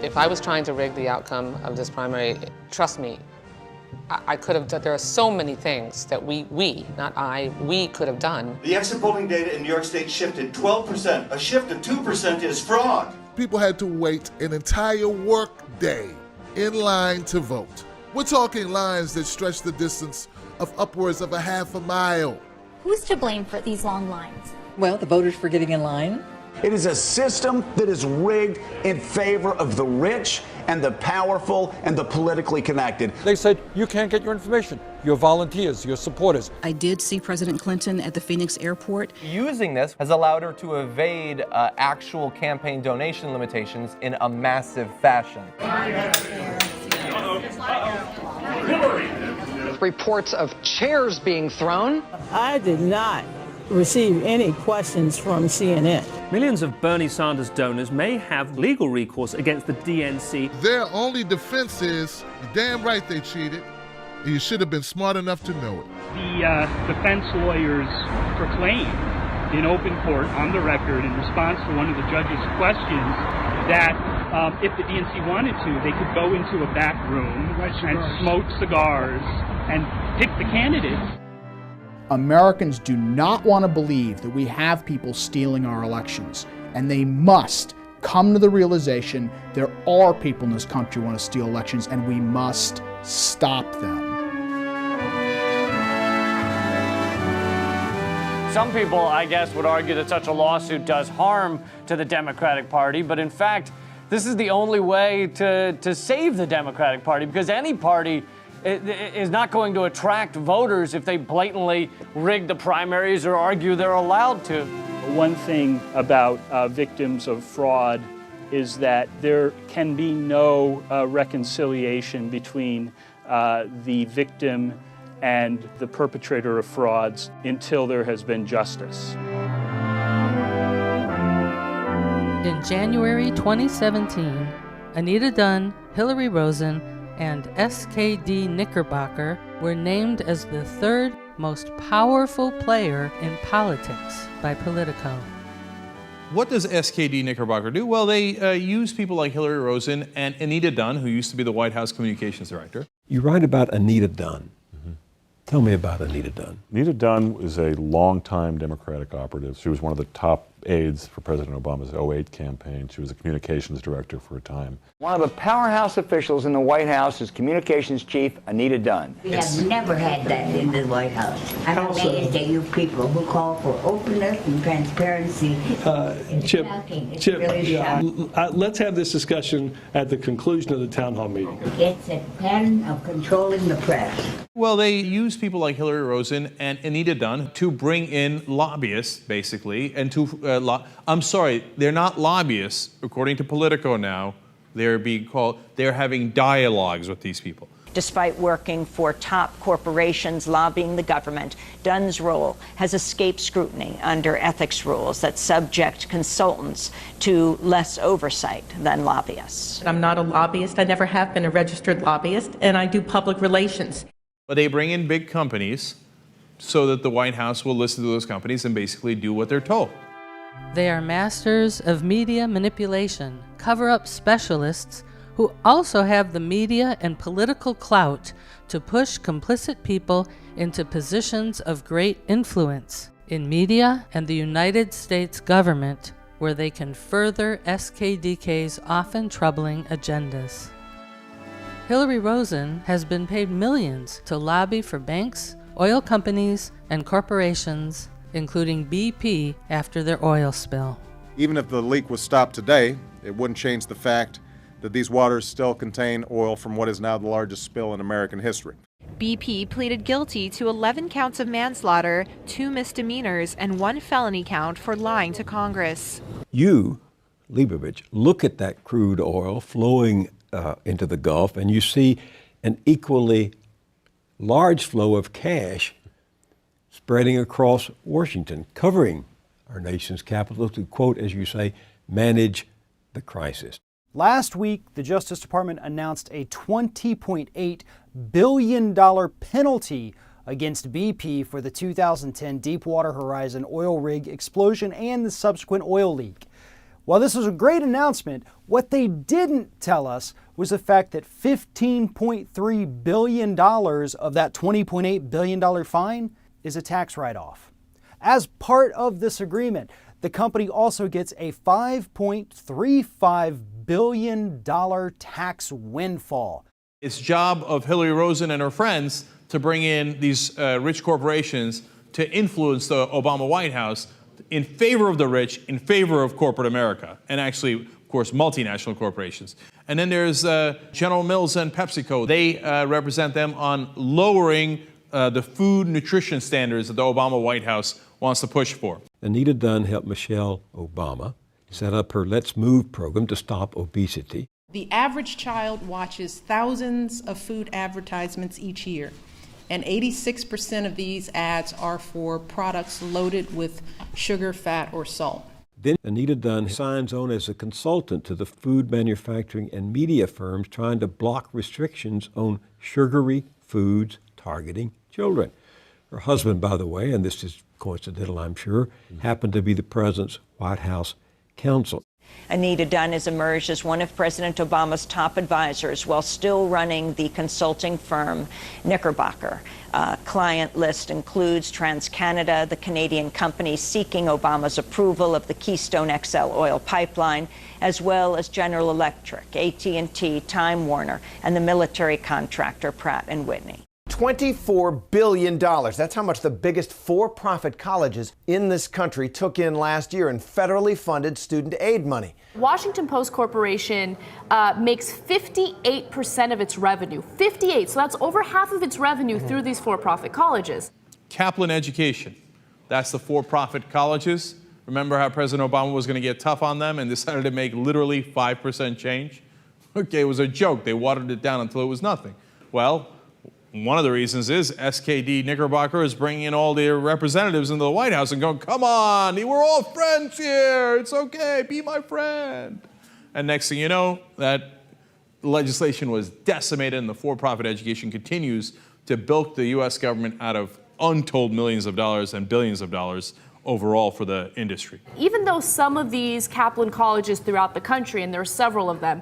If I was trying to rig the outcome of this primary, trust me, I could have done, there are so many things that we could have done. The exit polling data in New York State shifted 12%. A shift of 2% is fraud. People had to wait an entire work day in line to vote. We're talking lines that stretch the distance of upwards of a half a mile. Who's to blame for these long lines? Well, the voters for getting in line. It is a system that is rigged in favor of the rich and the powerful and the politically connected. They said, you can't get your information. Your volunteers, your supporters. I did see President Clinton at the Phoenix airport. Using this has allowed her to evade actual campaign donation limitations in a massive fashion. Reports of chairs being thrown. I did not receive any questions from CNN. Millions of Bernie Sanders donors may have legal recourse against the DNC. Their only defense is, you're damn right they cheated, and you should have been smart enough to know it. The defense lawyers proclaimed in open court on the record in response to one of the judge's questions that if the DNC wanted to, they could go into a back room and smoke cigars and pick the candidates. Americans do not want to believe that we have people stealing our elections, and they must come to the realization there are people in this country who want to steal elections, and we must stop them. Some people, I guess, would argue that such a lawsuit does harm to the Democratic Party, but in fact, this is the only way to save the Democratic Party, because any party is not going to attract voters if they blatantly rig the primaries or argue they're allowed to. One thing about victims of fraud is that there can be no reconciliation between the victim and the perpetrator of frauds until there has been justice. In January 2017, Anita Dunn, Hillary Rosen, and SKD Knickerbocker were named as the third most powerful player in politics by Politico. What does SKD Knickerbocker do? Well, they use people like Hillary Rosen and Anita Dunn, who used to be the White House communications director. You write about Anita Dunn. Tell me about Anita Dunn. Anita Dunn is a longtime Democratic operative. She was one of the top aides for President Obama's 2008 campaign. She was a communications director for a time. One of the powerhouse officials in the White House is communications chief Anita Dunn. We have never had that in the White House. I'm amazed at you people who call for openness and transparency. Chip, really let's have this discussion at the conclusion of the town hall meeting. It's a pattern of controlling the press. Well, they use people like Hillary Rosen and Anita Dunn to bring in lobbyists, basically, and to I'm sorry, they're not lobbyists, according to Politico now. They're having dialogues with these people. Despite working for top corporations lobbying the government, Dunn's role has escaped scrutiny under ethics rules that subject consultants to less oversight than lobbyists. I'm not a lobbyist. I never have been a registered lobbyist, and I do public relations. But they bring in big companies so that the White House will listen to those companies and basically do what they're told. They are masters of media manipulation, cover-up specialists who also have the media and political clout to push complicit people into positions of great influence in media and the United States government, where they can further SKDK's often troubling agendas. Hillary Rosen has been paid millions to lobby for banks, oil companies, and corporations, including BP after their oil spill. Even if the leak was stopped today, it wouldn't change the fact that these waters still contain oil from what is now the largest spill in American history. BP pleaded guilty to 11 counts of manslaughter, 2 misdemeanors, and 1 felony count for lying to Congress. You, Leibovich, look at that crude oil flowing into the Gulf, and you see an equally large flow of cash spreading across Washington, covering our nation's capital to, quote, as you say, manage the crisis. Last week, the Justice Department announced a $20.8 billion penalty against BP for the 2010 Deepwater Horizon oil rig explosion and the subsequent oil leak. While this was a great announcement, what they didn't tell us was the fact that $15.3 billion of that $20.8 billion fine is a tax write-off. As part of this agreement, the company also gets a $5.35 billion tax windfall. It's job of Hillary Rosen and her friends to bring in these rich corporations to influence the Obama White House in favor of the rich, in favor of corporate America, and actually, of course, multinational corporations. And then there's General Mills and PepsiCo. They represent them on lowering the food nutrition standards that the Obama White House wants to push for. Anita Dunn helped Michelle Obama set up her Let's Move program to stop obesity. The average child watches thousands of food advertisements each year, and 86% of these ads are for products loaded with sugar, fat, or salt. Then Anita Dunn signs on as a consultant to the food manufacturing and media firms trying to block restrictions on sugary foods targeting children. Her husband, by the way, and this is coincidental, I'm sure, happened to be the president's White House counsel. Anita Dunn has emerged as one of President Obama's top advisors while still running the consulting firm Knickerbocker. Client list includes TransCanada, the Canadian company seeking Obama's approval of the Keystone XL oil pipeline, as well as General Electric, AT&T, Time Warner, and the military contractor Pratt & Whitney. $24 billion. That's how much the biggest for-profit colleges in this country took in last year in federally funded student aid money. Washington Post Corporation makes 58% of its revenue. 58, so that's over half of its revenue through these for-profit colleges. Kaplan Education, that's the for-profit colleges. Remember how President Obama was going to get tough on them and decided to make literally 5% change? Okay, it was a joke. They watered it down until it was nothing. Well, one of the reasons is SKD Knickerbocker is bringing in all their representatives into the White House and going, come on, we're all friends here. It's okay, be my friend. And next thing you know, that legislation was decimated and the for-profit education continues to bilk the U.S. government out of untold millions of dollars and billions of dollars overall for the industry. Even though some of these Kaplan colleges throughout the country, and there are several of them,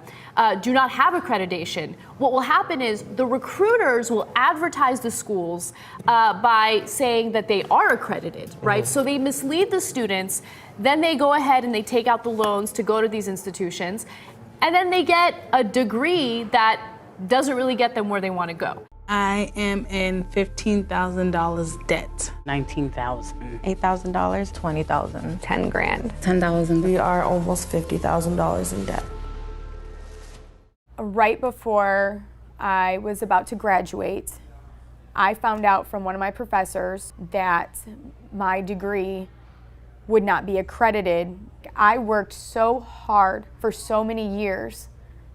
do not have accreditation, what will happen is the recruiters will advertise the schools by saying that they are accredited, right? So they mislead the students, then they go ahead and they take out the loans to go to these institutions, and then they get a degree that doesn't really get them where they want to go. I am in $15,000 debt. $19,000. $8,000. $20,000. $10,000. $10,000. We are almost $50,000 in debt. Right before I was about to graduate, I found out from one of my professors that my degree would not be accredited. I worked so hard for so many years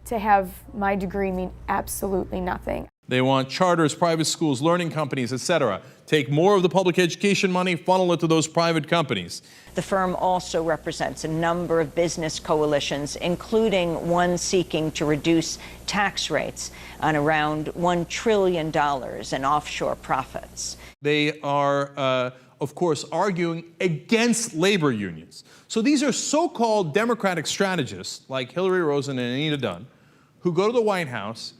to have my degree mean absolutely nothing. They want charters, private schools, learning companies, etc. Take more of the public education money, funnel it to those private companies. The firm also represents a number of business coalitions, including one seeking to reduce tax rates on around $1 trillion in offshore profits. They are, of course, arguing against labor unions. So these are so-called Democratic strategists like Hillary Rosen and Anita Dunn who go to the White House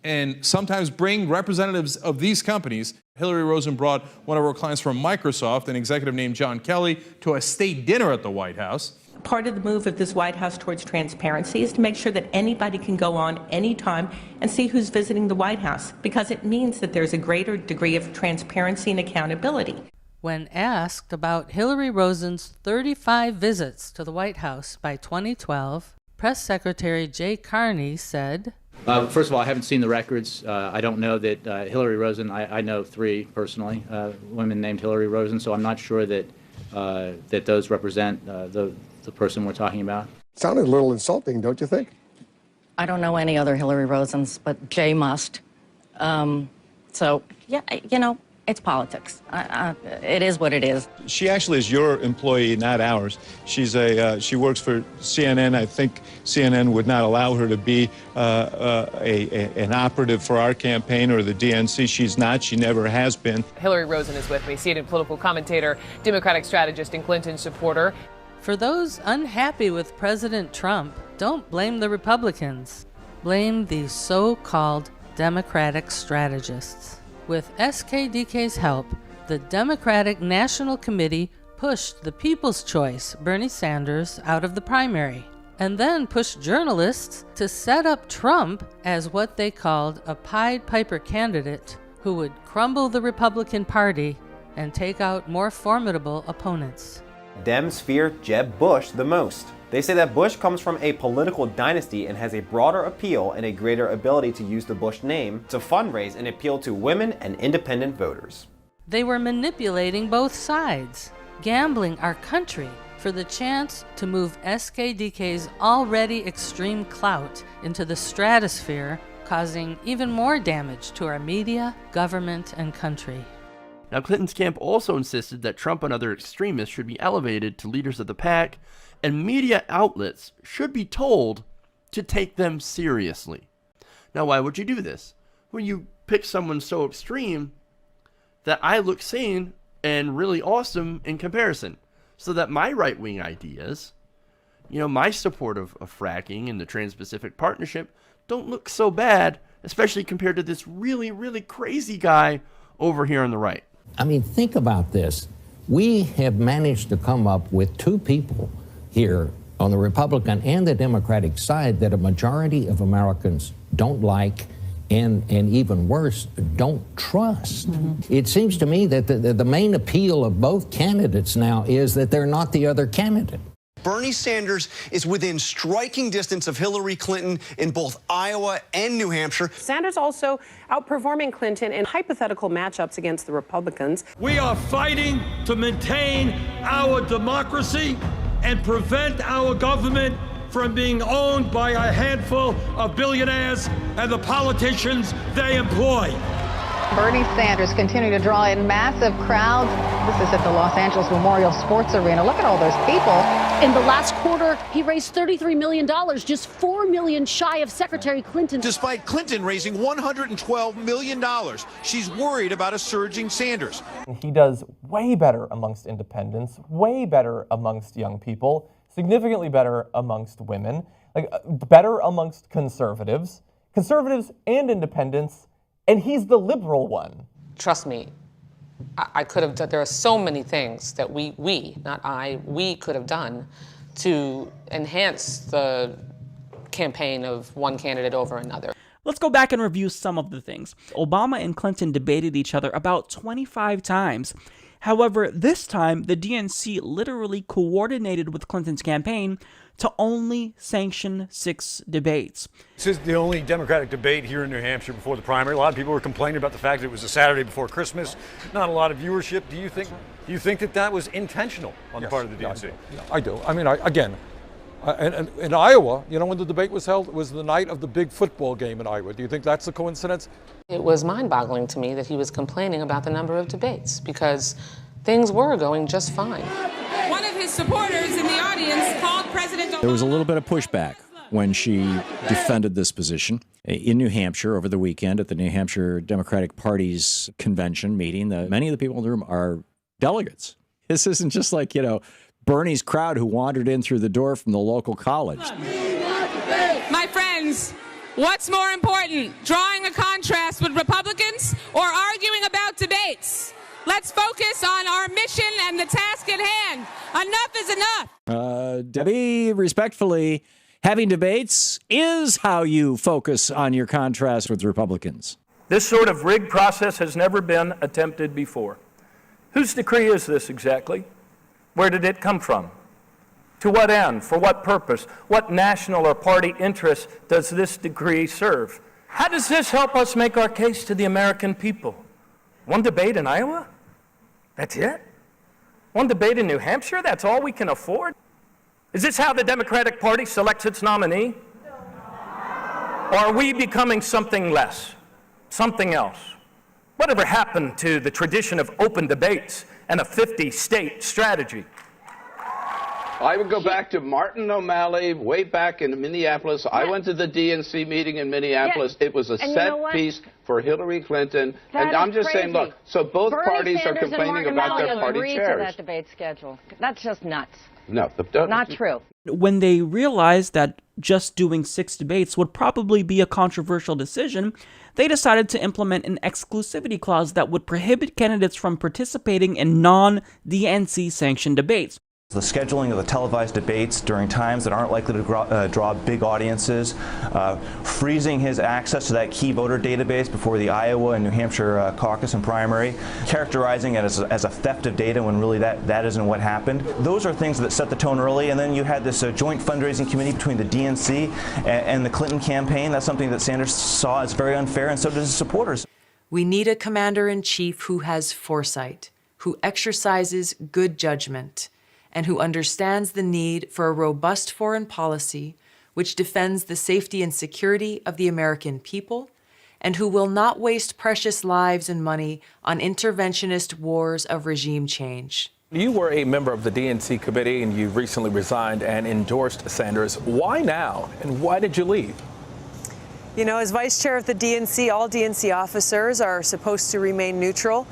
and sometimes bring representatives of these companies. Hillary Rosen brought one of her clients from Microsoft, an executive named John Kelly, to a state dinner at the White House. Part of the move of this White House towards transparency is to make sure that anybody can go on anytime and see who's visiting the White House, because it means that there's a greater degree of transparency and accountability. When asked about Hillary Rosen's 35 visits to the White House by 2012, Press Secretary Jay Carney said, First of all, I haven't seen the records. I don't know that Hillary Rosen, I know 3 personally, women named Hillary Rosen, so I'm not sure that that those represent the person we're talking about. Sounded a little insulting, don't you think? I don't know any other Hillary Rosens, but Jay must. So, yeah, you know, it's politics. It is what it is. She actually is your employee, not ours. She's she works for CNN. I think CNN would not allow her to be an operative for our campaign or the DNC. She's not. She never has been. Hillary Rosen is with me, CNN political commentator, Democratic strategist, and Clinton supporter. For those unhappy with President Trump, don't blame the Republicans. Blame the so-called Democratic strategists. With SKDK's help, the Democratic National Committee pushed the People's Choice, Bernie Sanders, out of the primary, and then pushed journalists to set up Trump as what they called a Pied Piper candidate who would crumble the Republican Party and take out more formidable opponents. Dems fear Jeb Bush the most. They say that Bush comes from a political dynasty and has a broader appeal and a greater ability to use the Bush name to fundraise and appeal to women and independent voters. They were manipulating both sides, gambling our country for the chance to move SKDK's already extreme clout into the stratosphere, causing even more damage to our media, government, and country. Now, Clinton's camp also insisted that Trump and other extremists should be elevated to leaders of the pack, and media outlets should be told to take them seriously. Now, why would you do this? When you pick someone so extreme that I look sane and really awesome in comparison, so that my right-wing ideas, my support of fracking and the Trans-Pacific Partnership don't look so bad, especially compared to this really, really crazy guy over here on the right. I mean, think about this. We have managed to come up with two people here on the Republican and the Democratic side that a majority of Americans don't like and even worse, don't trust. It seems to me that the main appeal of both candidates now is that they're not the other candidate. Bernie Sanders is within striking distance of Hillary Clinton in both Iowa and New Hampshire. Sanders also outperforming Clinton in hypothetical matchups against the Republicans. We are fighting to maintain our democracy and prevent our government from being owned by a handful of billionaires and the politicians they employ. Bernie Sanders continuing to draw in massive crowds. This is at the Los Angeles Memorial Sports Arena. Look at all those people. In the last quarter, he raised $33 million, just $4 million shy of Secretary Clinton. Despite Clinton raising $112 million, she's worried about a surging Sanders. He does way better amongst independents, way better amongst young people, significantly better amongst women, better amongst conservatives and independents, and he's the liberal one. Trust me, I could have done, there are so many things that we could have done to enhance the campaign of one candidate over another. Let's go back and review some of the things. Obama and Clinton debated each other about 25 times. However, this time, the DNC literally coordinated with Clinton's campaign to only sanction 6 debates. This is the only Democratic debate here in New Hampshire before the primary. A lot of people were complaining about the fact that it was a Saturday before Christmas, not a lot of viewership. Do you think that was intentional on the part of the DNC? I do. I mean, in Iowa, when the debate was held, it was the night of the big football game in Iowa. Do you think that's a coincidence? It was mind-boggling to me that he was complaining about the number of debates because things were going just fine. One of his supporters in the audience called President Obama. There was a little bit of pushback when she defended this position in New Hampshire over the weekend at the New Hampshire Democratic Party's convention meeting. Many of the people in the room are delegates. This isn't just like, Bernie's crowd who wandered in through the door from the local college. My friends, what's more important, drawing a contrast with Republicans or arguing about debates? Let's focus on our mission and the task at hand. Enough is enough. Debbie, respectfully, having debates is how you focus on your contrast with Republicans. This sort of rigged process has never been attempted before. Whose decree is this exactly? Where did it come from? To what end? For what purpose? What national or party interest does this decree serve? How does this help us make our case to the American people? One debate in Iowa? That's it? One debate in New Hampshire? That's all we can afford? Is this how the Democratic Party selects its nominee? Or are we becoming something less, something else? Whatever happened to the tradition of open debates and a 50-state strategy? I would go back to Martin O'Malley, way back in Minneapolis. I went to the DNC meeting in Minneapolis. It was a set piece for Hillary Clinton. And I'm just saying, look, so both parties are complaining about their party chairs. To that debate schedule. That's just nuts. No, not true. When they realized that just doing 6 debates would probably be a controversial decision, they decided to implement an exclusivity clause that would prohibit candidates from participating in non-DNC sanctioned debates. The scheduling of the televised debates during times that aren't likely to draw big audiences, freezing his access to that key voter database before the Iowa and New Hampshire caucus and primary, characterizing it as a theft of data when really that isn't what happened. Those are things that set the tone early, and then you had this joint fundraising committee between the DNC and the Clinton campaign. That's something that Sanders saw as very unfair, and so did his supporters. We need a commander-in-chief who has foresight, who exercises good judgment, and who understands the need for a robust foreign policy which defends the safety and security of the American people, and who will not waste precious lives and money on interventionist wars of regime change. You were a member of the DNC committee and you recently resigned and endorsed Sanders. Why now, and why did you leave? You know, as vice chair of the DNC, all DNC officers are supposed to remain neutral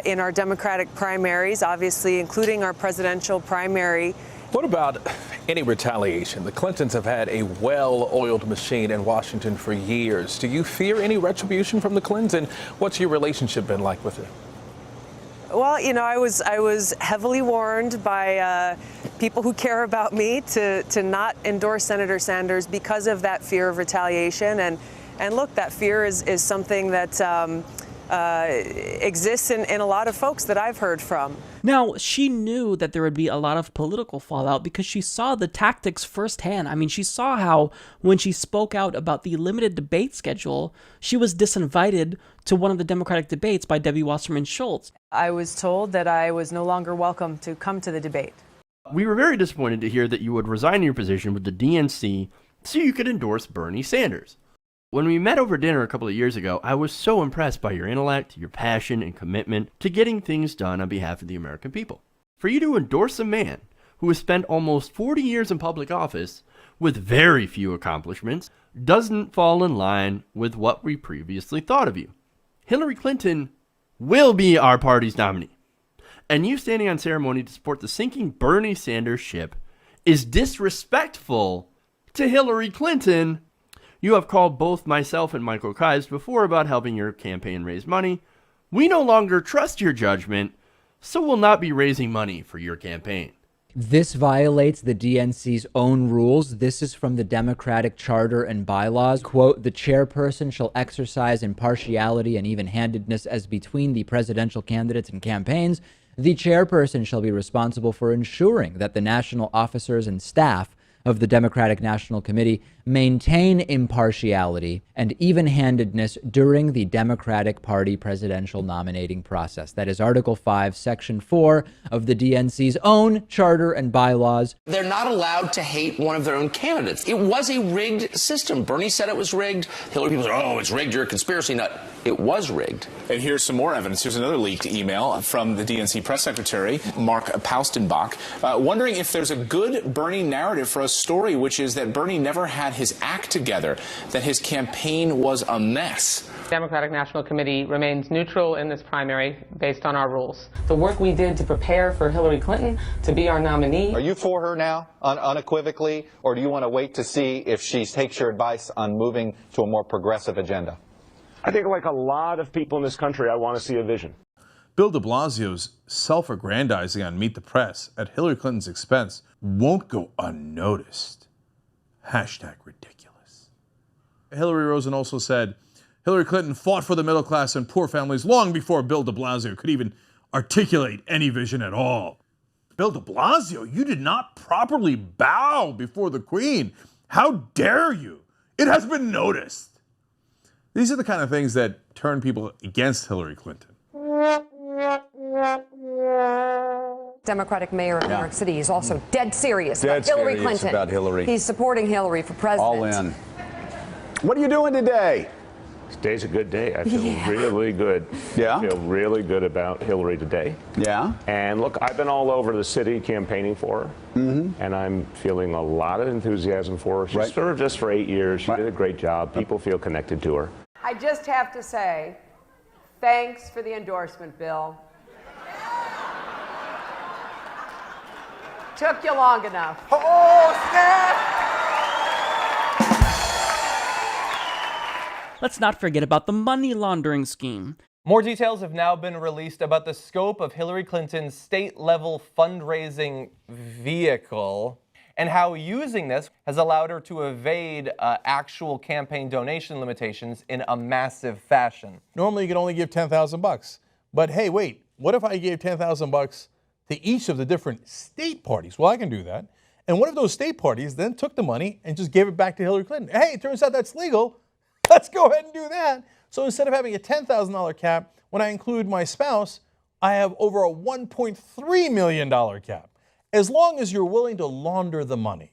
in our Democratic primaries, obviously including our presidential primary. What about any retaliation? The Clintons have had a well-oiled machine in Washington for years. Do you fear any retribution from the Clintons, and what's your relationship been like with it? Well, you know, I was heavily warned by people who care about me to not endorse Senator Sanders because of that fear of retaliation. And look, that fear is something that exists in a lot of folks that I've heard from. Now, she knew that there would be a lot of political fallout because she saw the tactics firsthand. I mean, she saw how when she spoke out about the limited debate schedule, she was disinvited to one of the Democratic debates by Debbie Wasserman Schultz. I was told that I was no longer welcome to come to the debate. We were very disappointed to hear that you would resign your position with the DNC so you could endorse Bernie Sanders. When we met over dinner a couple of years ago, I was so impressed by your intellect, your passion, and commitment to getting things done on behalf of the American people. For you to endorse a man who has spent almost 40 years in public office with very few accomplishments doesn't fall in line with what we previously thought of you. Hillary Clinton will be our party's nominee. And you standing on ceremony to support the sinking Bernie Sanders ship is disrespectful to Hillary Clinton. You have called both myself and Michael Kais before about helping your campaign raise money. We no longer trust your judgment, so we'll not be raising money for your campaign. This violates the DNC's own rules. This is from the Democratic Charter and bylaws. Quote, the chairperson shall exercise impartiality and even-handedness as between the presidential candidates and campaigns. The chairperson shall be responsible for ensuring that the national officers and staff of the Democratic National Committee maintain impartiality and even-handedness during the Democratic Party presidential nominating process. That is Article 5, Section 4 of the DNC's own charter and bylaws. They're not allowed to hate one of their own candidates. It was a rigged system. Bernie said it was rigged. Hillary people said, oh, it's rigged, you're a conspiracy nut. It was rigged. And here's some more evidence. Here's another leaked email from the DNC press secretary, Mark Paustenbach, wondering if there's a good Bernie narrative for a story, which is that Bernie never had his act together, that his campaign was a mess. The Democratic National Committee remains neutral in this primary based on our rules. The work we did to prepare for Hillary Clinton to be our nominee. Are you for her now, unequivocally, or do you want to wait to see if she takes your advice on moving to a more progressive agenda? I think like a lot of people in this country, I want to see a vision. Bill de Blasio's self-aggrandizing on Meet the Press at Hillary Clinton's expense won't go unnoticed. Hashtag ridiculous. Hillary Rosen also said, Hillary Clinton fought for the middle class and poor families long before Bill de Blasio could even articulate any vision at all. Bill de Blasio, you did not properly bow before the Queen. How dare you? It has been noticed. These are the kind of things that turn people against Hillary Clinton. Democratic mayor of New York City is also dead serious about Hillary Clinton. About Hillary. He's supporting Hillary for president. All in. What are you doing today? Today's a good day. I feel really good. Yeah? I feel really good about Hillary today. Yeah? And look, I've been all over the city campaigning for her, and I'm feeling a lot of enthusiasm for her. She served us for 8 years. She did a great job. People feel connected to her. I just have to say, thanks for the endorsement, Bill. Took you long enough. Oh, snap! Let's not forget about the money laundering scheme. More details have now been released about the scope of Hillary Clinton's state-level fundraising vehicle and how using this has allowed her to evade actual campaign donation limitations in a massive fashion. Normally you can only give $10,000, but hey, wait, what if I gave $10,000 to each of the different state parties? Well, I can do that. And what if those state parties then took the money and just gave it back to Hillary Clinton? Hey, it turns out that's legal. Let's go ahead and do that. So instead of having a $10,000 cap, when I include my spouse, I have over a $1.3 million cap, as long as you're willing to launder the money.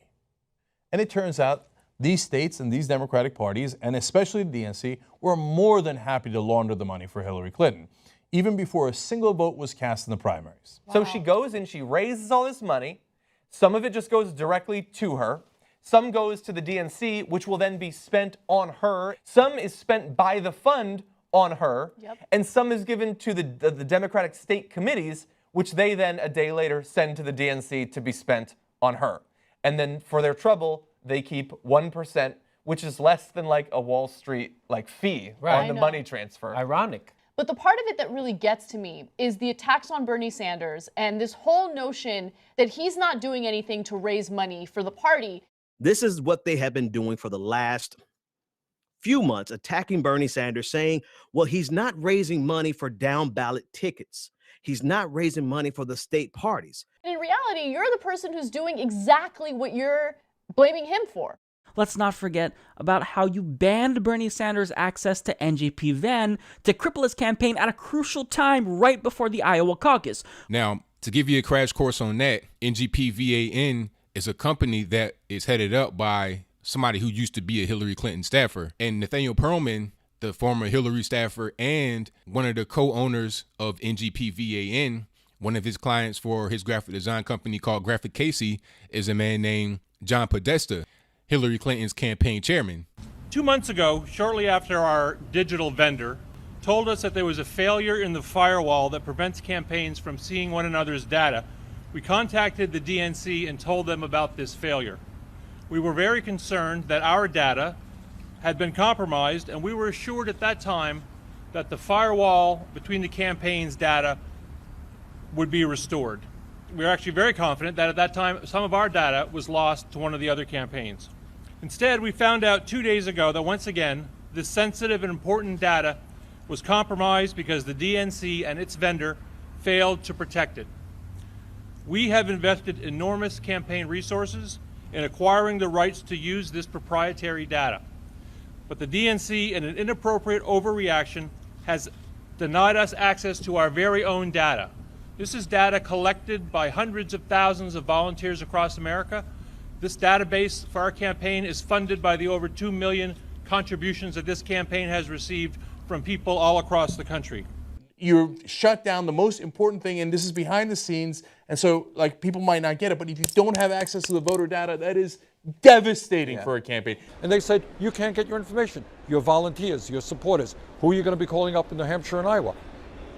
And it turns out these states and these Democratic parties, and especially the DNC, were more than happy to launder the money for Hillary Clinton, even before a single vote was cast in the primaries. Wow. So she goes and she raises all this money. Some of it just goes directly to her. Some goes to the DNC, which will then be spent on her. Some is spent by the fund on her. Yep. And some is given to the Democratic state committees, which they then a day later send to the DNC to be spent on her. And then for their trouble, they keep 1%, which is less than like a Wall Street fee on the money transfer. Ironic. But the part of it that really gets to me is the attacks on Bernie Sanders and this whole notion that he's not doing anything to raise money for the party. This is what they have been doing for the last few months, attacking Bernie Sanders, saying, well, he's not raising money for down ballot tickets. He's not raising money for the state parties. In reality, you're the person who's doing exactly what you're blaming him for. Let's not forget about how you banned Bernie Sanders' access to NGP-VAN to cripple his campaign at a crucial time right before the Iowa caucus. Now, to give you a crash course on that, NGP-VAN is a company that is headed up by somebody who used to be a Hillary Clinton staffer. And Nathaniel Pearlman, the former Hillary staffer and one of the co-owners of NGP-VAN, one of his clients for his graphic design company called Graphic Casey, is a man named John Podesta, Hillary Clinton's campaign chairman. 2 months ago, shortly after our digital vendor told us that there was a failure in the firewall that prevents campaigns from seeing one another's data, we contacted the DNC and told them about this failure. We were very concerned that our data had been compromised, and we were assured at that time that the firewall between the campaign's data would be restored. We were actually very confident that at that time some of our data was lost to one of the other campaigns. Instead, we found out 2 days ago that once again, this sensitive and important data was compromised because the DNC and its vendor failed to protect it. We have invested enormous campaign resources in acquiring the rights to use this proprietary data. But the DNC, in an inappropriate overreaction, has denied us access to our very own data. This is data collected by hundreds of thousands of volunteers across America. This database for our campaign is funded by the over 2 million contributions that this campaign has received from people all across the country. You shut down the most important thing, and this is behind the scenes, and so people might not get it, but if you don't have access to the voter data, that is devastating for a campaign. And they said, you can't get your information, your volunteers, your supporters, who are you going to be calling up in New Hampshire and Iowa?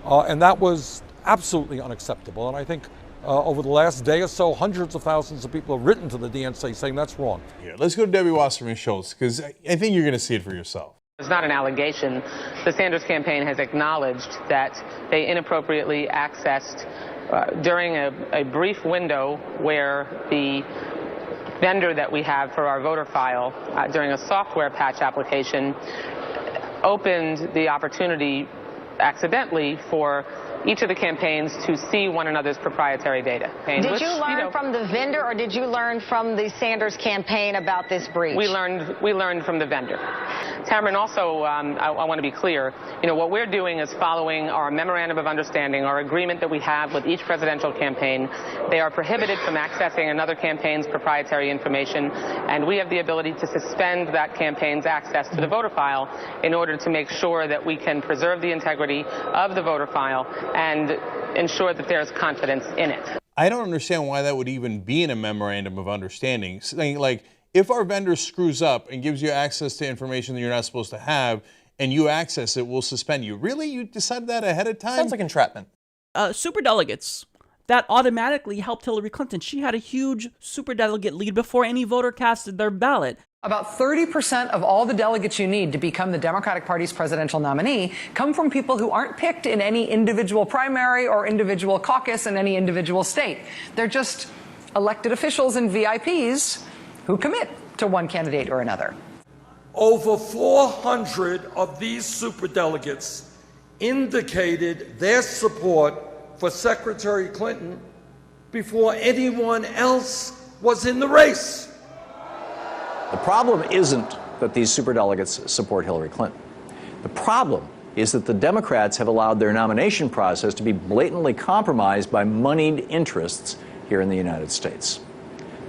And that was absolutely unacceptable, and I think over the last day or so, hundreds of thousands of people have written to the DNC saying that's wrong. Here, let's go to Debbie Wasserman Schultz, because I think you're going to see it for yourself. It's not an allegation. The Sanders campaign has acknowledged that they inappropriately accessed during a brief window where the vendor that we have for our voter file during a software patch application opened the opportunity accidentally for each of the campaigns to see one another's proprietary data. Did you learn from the vendor, or did you learn from the Sanders campaign about this breach? We learned from the vendor. Tamron, also, I want to be clear, what we're doing is following our memorandum of understanding, our agreement that we have with each presidential campaign. They are prohibited from accessing another campaign's proprietary information, and we have the ability to suspend that campaign's access to the voter file in order to make sure that we can preserve the integrity of the voter file and ensure that there's confidence in it. I don't understand why that would even be in a memorandum of understanding. Saying, like, if our vendor screws up and gives you access to information that you're not supposed to have, and you access it, we'll suspend you. Really? You decided that ahead of time? Sounds like entrapment. Superdelegates. That automatically helped Hillary Clinton. She had a huge superdelegate lead before any voter casted their ballot. About 30% of all the delegates you need to become the Democratic Party's presidential nominee come from people who aren't picked in any individual primary or individual caucus in any individual state. They're just elected officials and VIPs who commit to one candidate or another. Over 400 of these superdelegates indicated their support for Secretary Clinton before anyone else was in the race. The problem isn't that these superdelegates support Hillary Clinton. The problem is that the Democrats have allowed their nomination process to be blatantly compromised by moneyed interests here in the United States.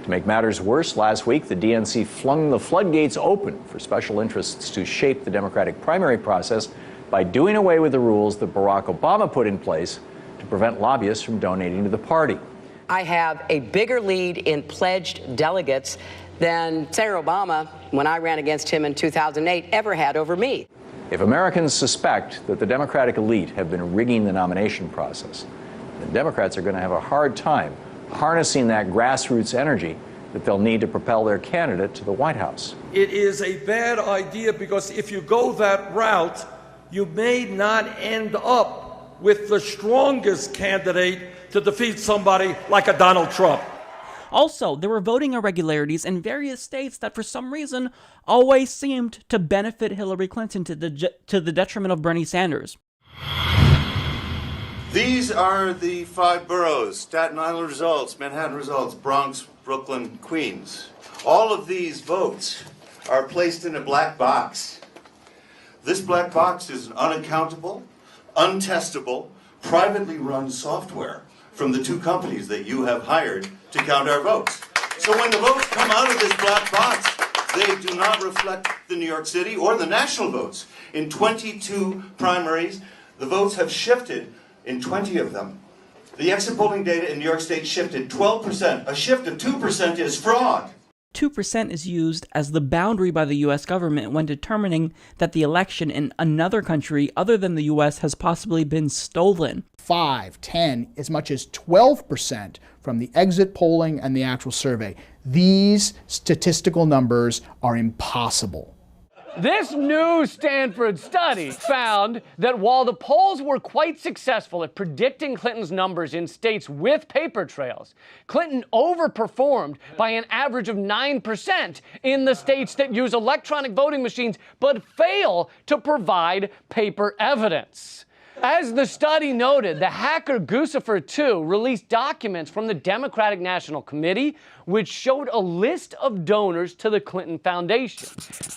To make matters worse, last week the DNC flung the floodgates open for special interests to shape the Democratic primary process by doing away with the rules that Barack Obama put in place to prevent lobbyists from donating to the party. I have a bigger lead in pledged delegates than Senator Obama, when I ran against him in 2008, ever had over me. If Americans suspect that the Democratic elite have been rigging the nomination process, the Democrats are going to have a hard time harnessing that grassroots energy that they'll need to propel their candidate to the White House. It is a bad idea because if you go that route, you may not end up with the strongest candidate to defeat somebody like a Donald Trump. Also, there were voting irregularities in various states that for some reason always seemed to benefit Hillary Clinton to the detriment of Bernie Sanders. These are the 5 boroughs: Staten Island results, Manhattan results, Bronx, Brooklyn, Queens. All of these votes are placed in a black box. This black box is an unaccountable, untestable, privately run software from the 2 companies that you have hired to count our votes. So when the votes come out of this black box, they do not reflect the New York City or the national votes. In 22 primaries, the votes have shifted in 20 of them. The exit polling data in New York State shifted 12%. A shift of 2% is fraud. 2% is used as the boundary by the U.S. government when determining that the election in another country other than the U.S. has possibly been stolen. 5, 10, as much as 12% from the exit polling and the actual survey. These statistical numbers are impossible. This new Stanford study found that while the polls were quite successful at predicting Clinton's numbers in states with paper trails, Clinton overperformed by an average of 9% in the states that use electronic voting machines but fail to provide paper evidence. As the study noted, the hacker Guccifer 2 released documents from the Democratic National Committee which showed a list of donors to the Clinton Foundation.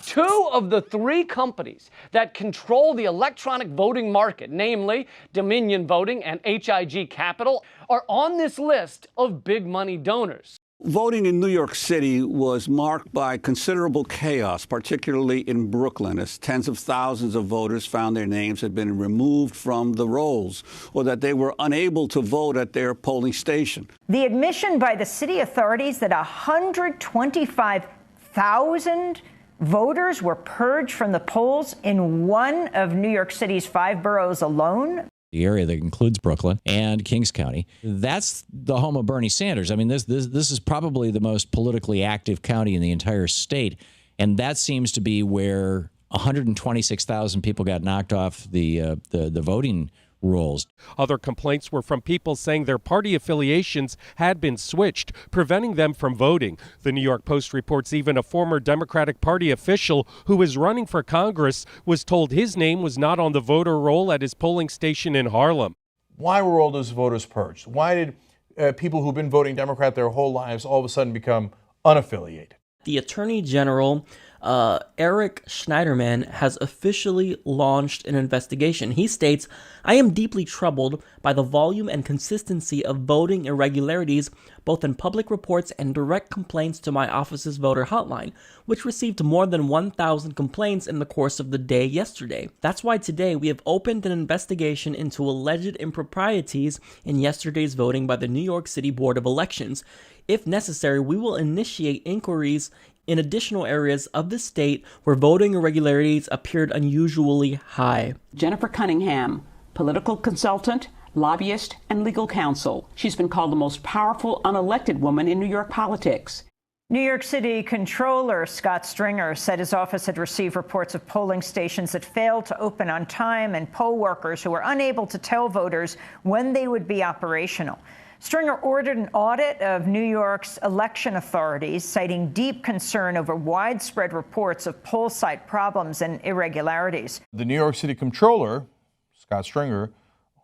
2 of the 3 companies that control the electronic voting market, namely Dominion Voting and HIG Capital, are on this list of big money donors. Voting in New York City was marked by considerable chaos, particularly in Brooklyn, as tens of thousands of voters found their names had been removed from the rolls or that they were unable to vote at their polling station. The admission by the city authorities that 125,000 voters were purged from the polls in one of New York City's 5 boroughs alone. The area that includes Brooklyn and Kings County, that's the home of Bernie Sanders. I mean, this is probably the most politically active county in the entire state, and that seems to be where 126,000 people got knocked off the voting rolls. Other complaints were from people saying their party affiliations had been switched, preventing them from voting. The New York Post reports even a former Democratic Party official who is running for Congress was told his name was not on the voter roll at his polling station in Harlem. Why were all those voters purged? Why did people who've been voting Democrat their whole lives all of a sudden become unaffiliated? The Attorney General, Eric Schneiderman, has officially launched an investigation. He states, "I am deeply troubled by the volume and consistency of voting irregularities, both in public reports and direct complaints to my office's voter hotline, which received more than 1,000 complaints in the course of the day yesterday. That's why today we have opened an investigation into alleged improprieties in yesterday's voting by the New York City Board of Elections. If necessary, we will initiate inquiries in additional areas of the state where voting irregularities appeared unusually high." Jennifer Cunningham, political consultant, lobbyist, and legal counsel. She's been called the most powerful unelected woman in New York politics. New York City Controller Scott Stringer said his office had received reports of polling stations that failed to open on time and poll workers who were unable to tell voters when they would be operational. Stringer ordered an audit of New York's election authorities, citing deep concern over widespread reports of poll site problems and irregularities. The New York City Comptroller, Scott Stringer,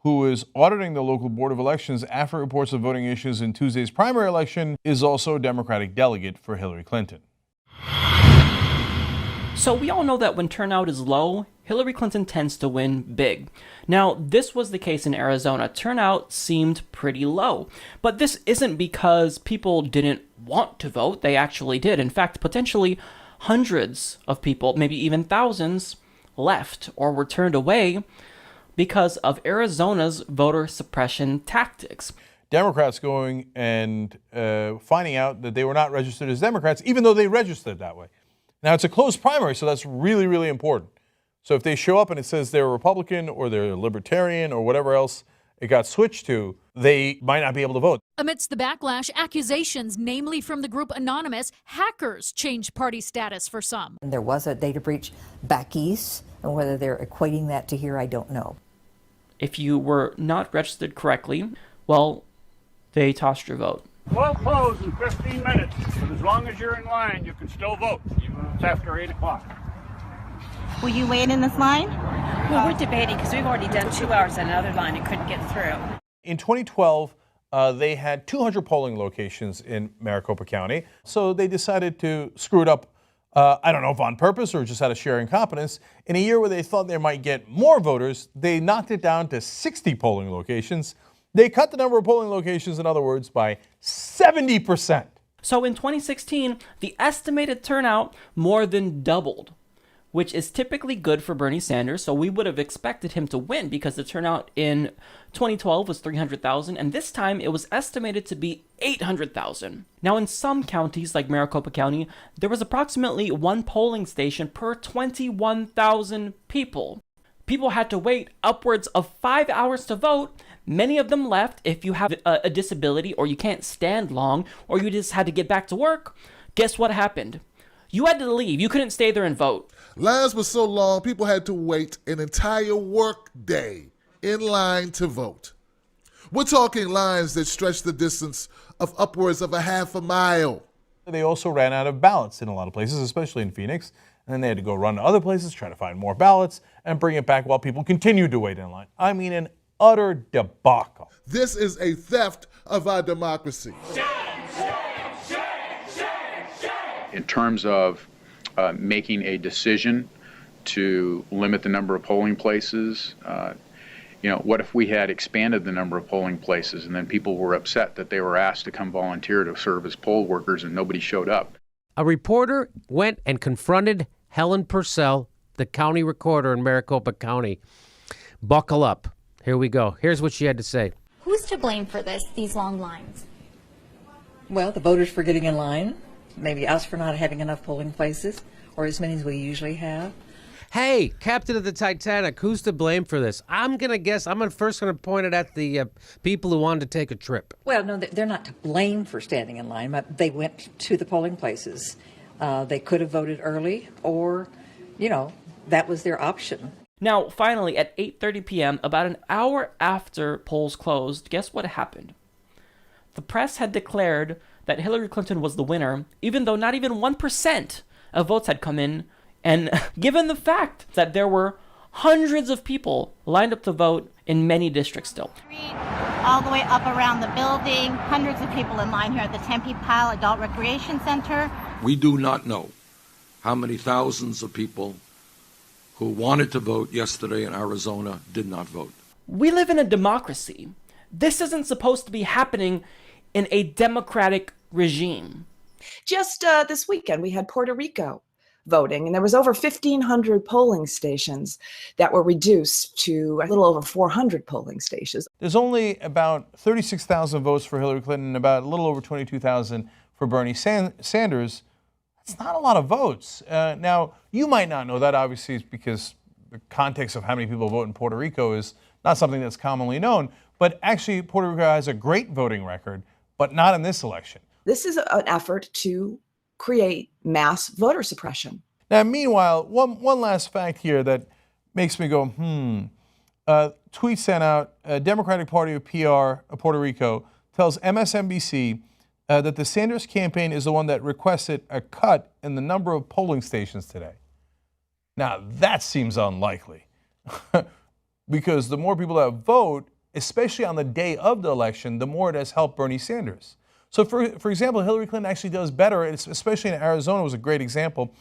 who is auditing the local Board of Elections after reports of voting issues in Tuesday's primary election, is also a Democratic delegate for Hillary Clinton. So we all know that when turnout is low, Hillary Clinton tends to win big. Now, this was the case in Arizona. Turnout seemed pretty low. But this isn't because people didn't want to vote. They actually did. In fact, potentially hundreds of people, maybe even thousands, left or were turned away because of Arizona's voter suppression tactics. Democrats going and finding out that they were not registered as Democrats, even though they registered that way. Now, it's a closed primary, so that's really, really important. So if they show up and it says they're a Republican or they're a Libertarian or whatever else it got switched to, they might not be able to vote. Amidst the backlash, accusations, namely from the group Anonymous, hackers changed party status for some. There was a data breach back east, and whether they're equating that to here, I don't know. If you were not registered correctly, well, they tossed your vote. We'll close in 15 minutes, but as long as you're in line, you can still vote. It's after 8 o'clock. Will you wait in this line? Well, we're debating because we've already done 2 hours in another line and couldn't get through. In 2012, they had 200 polling locations in Maricopa County, so they decided to screw it up, I don't know if on purpose or just out of sheer incompetence. In a year where they thought they might get more voters, they knocked it down to 60 polling locations. They cut the number of polling locations, in other words, by 70%. So in 2016, the estimated turnout more than doubled, which is typically good for Bernie Sanders. So we would have expected him to win because the turnout in 2012 was 300,000, and this time it was estimated to be 800,000. Now, in some counties like Maricopa County, there was approximately one polling station per 21,000 people. People had to wait upwards of 5 hours to vote. Many of them left. If you have a disability or you can't stand long or you just had to get back to work, guess what happened? You had to leave. You couldn't stay there and vote. Lines were so long, people had to wait an entire work day in line to vote. We're talking lines that stretch the distance of upwards of a half a mile. They also ran out of ballots in a lot of places, especially in Phoenix. And then they had to go run to other places, try to find more ballots, and bring it back while people continued to wait in line. I mean, an utter debacle. This is a theft of our democracy. In terms of making a decision to limit the number of polling places, what if we had expanded the number of polling places and then people were upset that they were asked to come volunteer to serve as poll workers and nobody showed up? A reporter went and confronted Helen Purcell, the county recorder in Maricopa County. Buckle up. Here we go. Here's what she had to say. Who's to blame for these long lines? Well, the voters for getting in line, maybe us for not having enough polling places, or as many as we usually have. Hey, Captain of the Titanic, who's to blame for this? I'm going to guess, I'm first going to point it at the people who wanted to take a trip. Well, no, they're not to blame for standing in line, but they went to the polling places. They could have voted early or, that was their option. Now, finally, at 8:30 p.m., about an hour after polls closed, guess what happened? The press had declared that Hillary Clinton was the winner, even though not even 1% of votes had come in. And given the fact that there were hundreds of people lined up to vote in many districts still. All the way up around the building, hundreds of people in line here at the Tempe Pile Adult Recreation Center. We do not know how many thousands of people who wanted to vote yesterday in Arizona did not vote. We live in a democracy. This isn't supposed to be happening in a democratic regime. Just this weekend, we had Puerto Rico voting, and there was over 1,500 polling stations that were reduced to a little over 400 polling stations. There's only about 36,000 votes for Hillary Clinton and about a little over 22,000 for Bernie Sanders. It's not a lot of votes. Now, you might not know that, obviously, it's because the context of how many people vote in Puerto Rico is not something that's commonly known. But actually, Puerto Rico has a great voting record, but not in this election. This is an effort to create mass voter suppression. Now, meanwhile, one last fact here that makes me go, tweet sent out, Democratic Party of PR of Puerto Rico tells MSNBC that the Sanders campaign is the one that requested a cut in the number of polling stations today. Now, that seems unlikely because the more people that vote, especially on the day of the election, the more it has helped Bernie Sanders. So, for example, Hillary Clinton actually does better, especially in Arizona was a great example,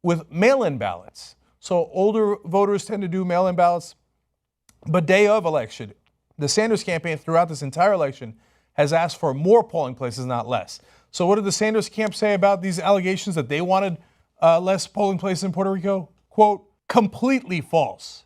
with mail-in ballots. So older voters tend to do mail-in ballots. But day of election, the Sanders campaign throughout this entire election has asked for more polling places, not less. So what did the Sanders camp say about these allegations that they wanted less polling places in Puerto Rico? Quote, completely false.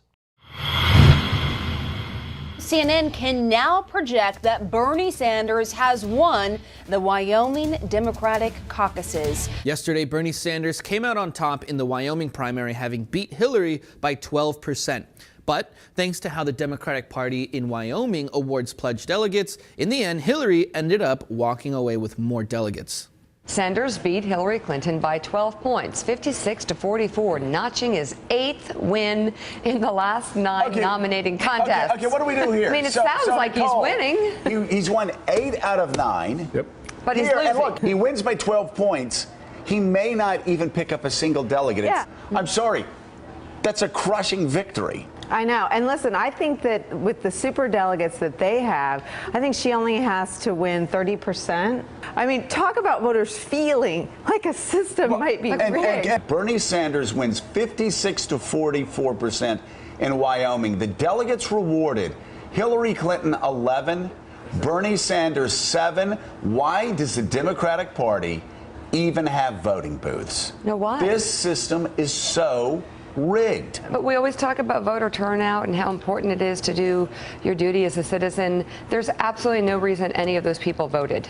CNN can now project that Bernie Sanders has won the Wyoming Democratic Caucuses. Yesterday, Bernie Sanders came out on top in the Wyoming primary, having beat Hillary by 12%. But thanks to how the Democratic Party in Wyoming awards pledged delegates, in the end, Hillary ended up walking away with more delegates. Sanders beat Hillary Clinton by 12 points, 56-44, notching his 8th win in the last 9 nominating contests. Okay, what do we do here? I mean, it sounds like he's winning. He's won 8 out of 9. Yep. But he's losing. And look, he wins by 12 points. He may not even pick up a single delegate. Yeah. I'm sorry. That's a crushing victory. I know. And listen, I think that with the super delegates that they have, I think she only has to win 30%. I mean, talk about voters feeling like a system might be rigged. And Bernie Sanders wins 56-44% in Wyoming. The delegates rewarded Hillary Clinton 11, Bernie Sanders 7. Why does the Democratic Party even have voting booths? No, why? This system is so rigged. But we always talk about voter turnout and how important it is to do your duty as a citizen. There's absolutely no reason any of those people voted.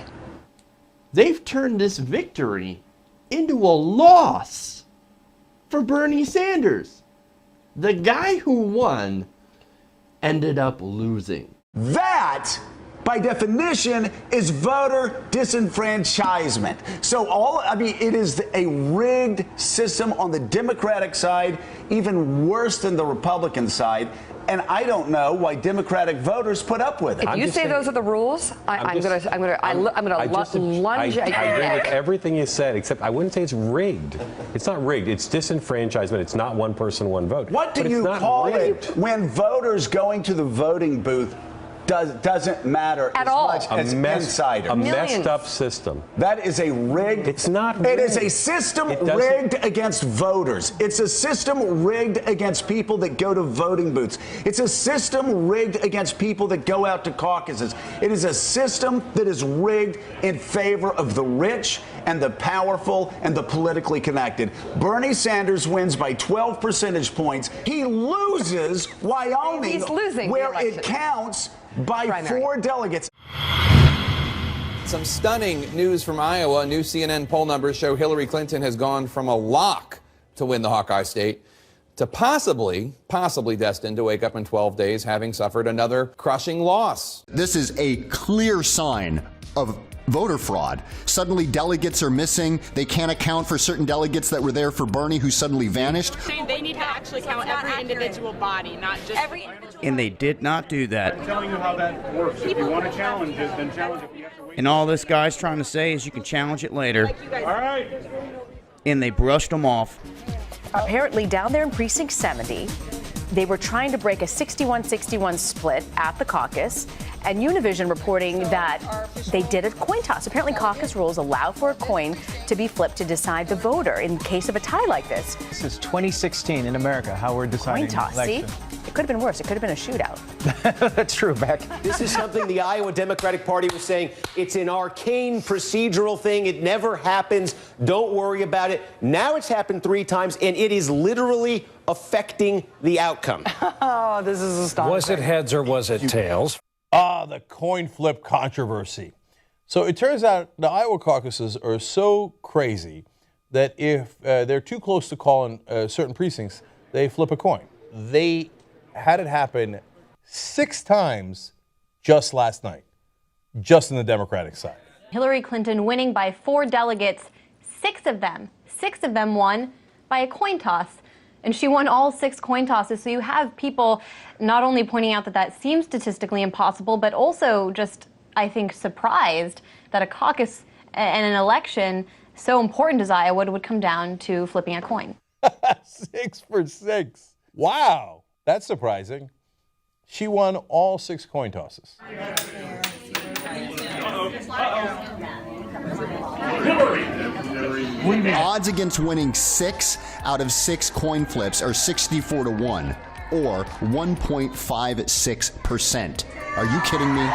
They've turned this victory into a loss for Bernie Sanders. The guy who won ended up losing. That, by definition, is voter disenfranchisement. So it is a rigged system on the Democratic side, even worse than the Republican side. And I don't know why Democratic voters put up with it. If you say those are the rules, I'm gonna lunge at your I agree neck. with everything you said, except I wouldn't say it's rigged. It's not rigged. It's disenfranchisement. It's not one person, one vote. What do you call it when voters going to the voting booth doesn't matter at as all much as insiders? A messed up system. That is a rigged. It's not rigged. It is a system rigged against voters. It's a system rigged against people that go to voting booths. It's a system rigged against people that go out to caucuses. It is a system that is rigged in favor of the rich and the powerful and the politically connected. Bernie Sanders wins by 12 percentage points. He loses Wyoming, He's losing where it counts by primary. 4 delegates. Some stunning news from Iowa. New CNN poll numbers show Hillary Clinton has gone from a lock to win the Hawkeye state to possibly destined to wake up in 12 days having suffered another crushing loss. This is a clear sign of voter fraud. Suddenly delegates are missing. They can't account for certain delegates that were there for Bernie who suddenly vanished. They need to actually count every individual body, not just every individual. And they did not do that. I'm telling you how that works. If you want to challenge it, then challenge it. You have to wait. And all this guy's trying to say is you can challenge it later. All right. And they brushed them off. Apparently down there in Precinct 70, They were trying to break a 61-61 split at the caucus, and Univision reporting that they did a coin toss. Apparently, caucus rules allow for a coin to be flipped to decide the voter in case of a tie like this. This is 2016 in America, how we're deciding Coin toss, election. see? It could have been worse. It could have been a shootout. That's true, Beck. This is something the Iowa Democratic Party was saying. It's an arcane procedural thing. It never happens. Don't worry about it. Now it's happened 3 times, and it is literally affecting the outcome. Oh, this is astonishing. Was it heads or was it tails? The coin flip controversy. So it turns out the Iowa caucuses are so crazy that if they're too close to call in certain precincts, they flip a coin. They had it happen 6 times just last night, just in the Democratic side. Hillary Clinton winning by 4 delegates, 6 of them won by a coin toss. And she won all 6 coin tosses. So you have people not only pointing out that that seems statistically impossible, but also just, I think, surprised that a caucus and an election so important as Iowa would come down to flipping a coin. 6 for 6. Wow, that's surprising. She won all 6 coin tosses. Odds against winning 6 out of 6 coin flips are 64-1, or 1.56%. Are you kidding me?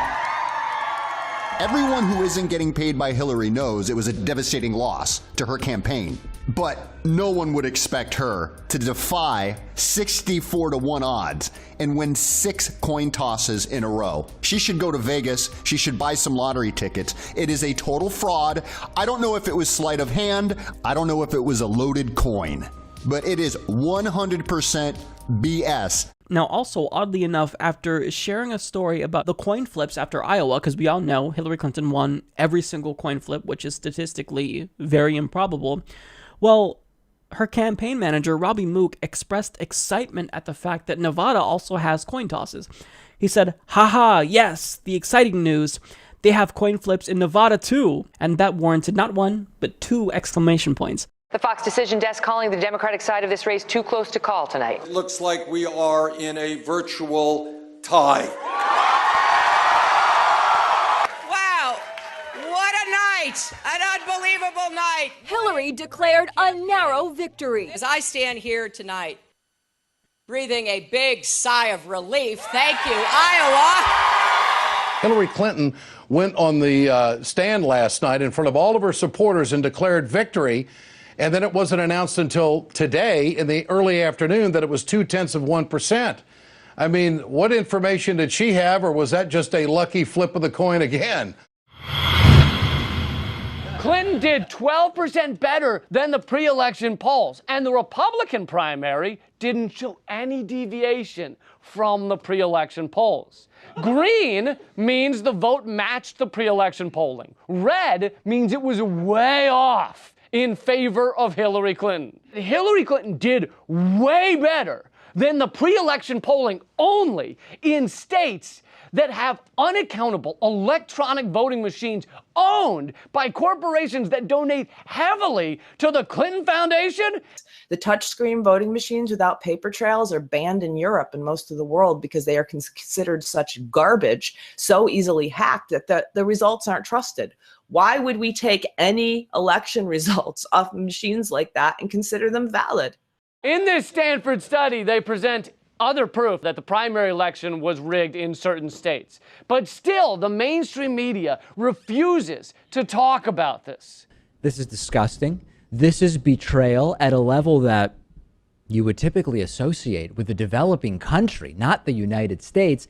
Everyone who isn't getting paid by Hillary knows it was a devastating loss to her campaign. But no one would expect her to defy 64-1 odds and win 6 coin tosses in a row. She should go to Vegas. She should buy some lottery tickets. It is a total fraud. I don't know if it was sleight of hand. I don't know if it was a loaded coin. But it is 100% BS. Now, also, oddly enough, after sharing a story about the coin flips after Iowa, because we all know Hillary Clinton won every single coin flip, which is statistically very improbable, well, her campaign manager, Robbie Mook, expressed excitement at the fact that Nevada also has coin tosses. He said, haha, yes, the exciting news. They have coin flips in Nevada too. And that warranted not 1, but 2 exclamation points. The Fox Decision Desk calling the Democratic side of this race too close to call tonight. It looks like we are in a virtual tie. Wow, what a night, an unbelievable night. Hillary declared a narrow victory. As I stand here tonight, breathing a big sigh of relief, thank you, Iowa. Hillary Clinton went on the stand last night in front of all of her supporters and declared victory. And then it wasn't announced until today in the early afternoon that it was 0.2%. I mean, what information did she have, or was that just a lucky flip of the coin again? Clinton did 12% better than the pre-election polls, and the Republican primary didn't show any deviation from the pre-election polls. Green means the vote matched the pre-election polling. Red means it was way off in favor of Hillary Clinton. Hillary Clinton did way better than the pre-election polling only in states that have unaccountable electronic voting machines owned by corporations that donate heavily to the Clinton Foundation. The touchscreen voting machines without paper trails are banned in Europe and most of the world because they are considered such garbage, so easily hacked that the results aren't trusted. Why would we take any election results off machines like that and consider them valid? In this Stanford study, they present other proof that the primary election was rigged in certain states. But still, the mainstream media refuses to talk about this. This is disgusting. This is betrayal at a level that you would typically associate with a developing country, not the United States.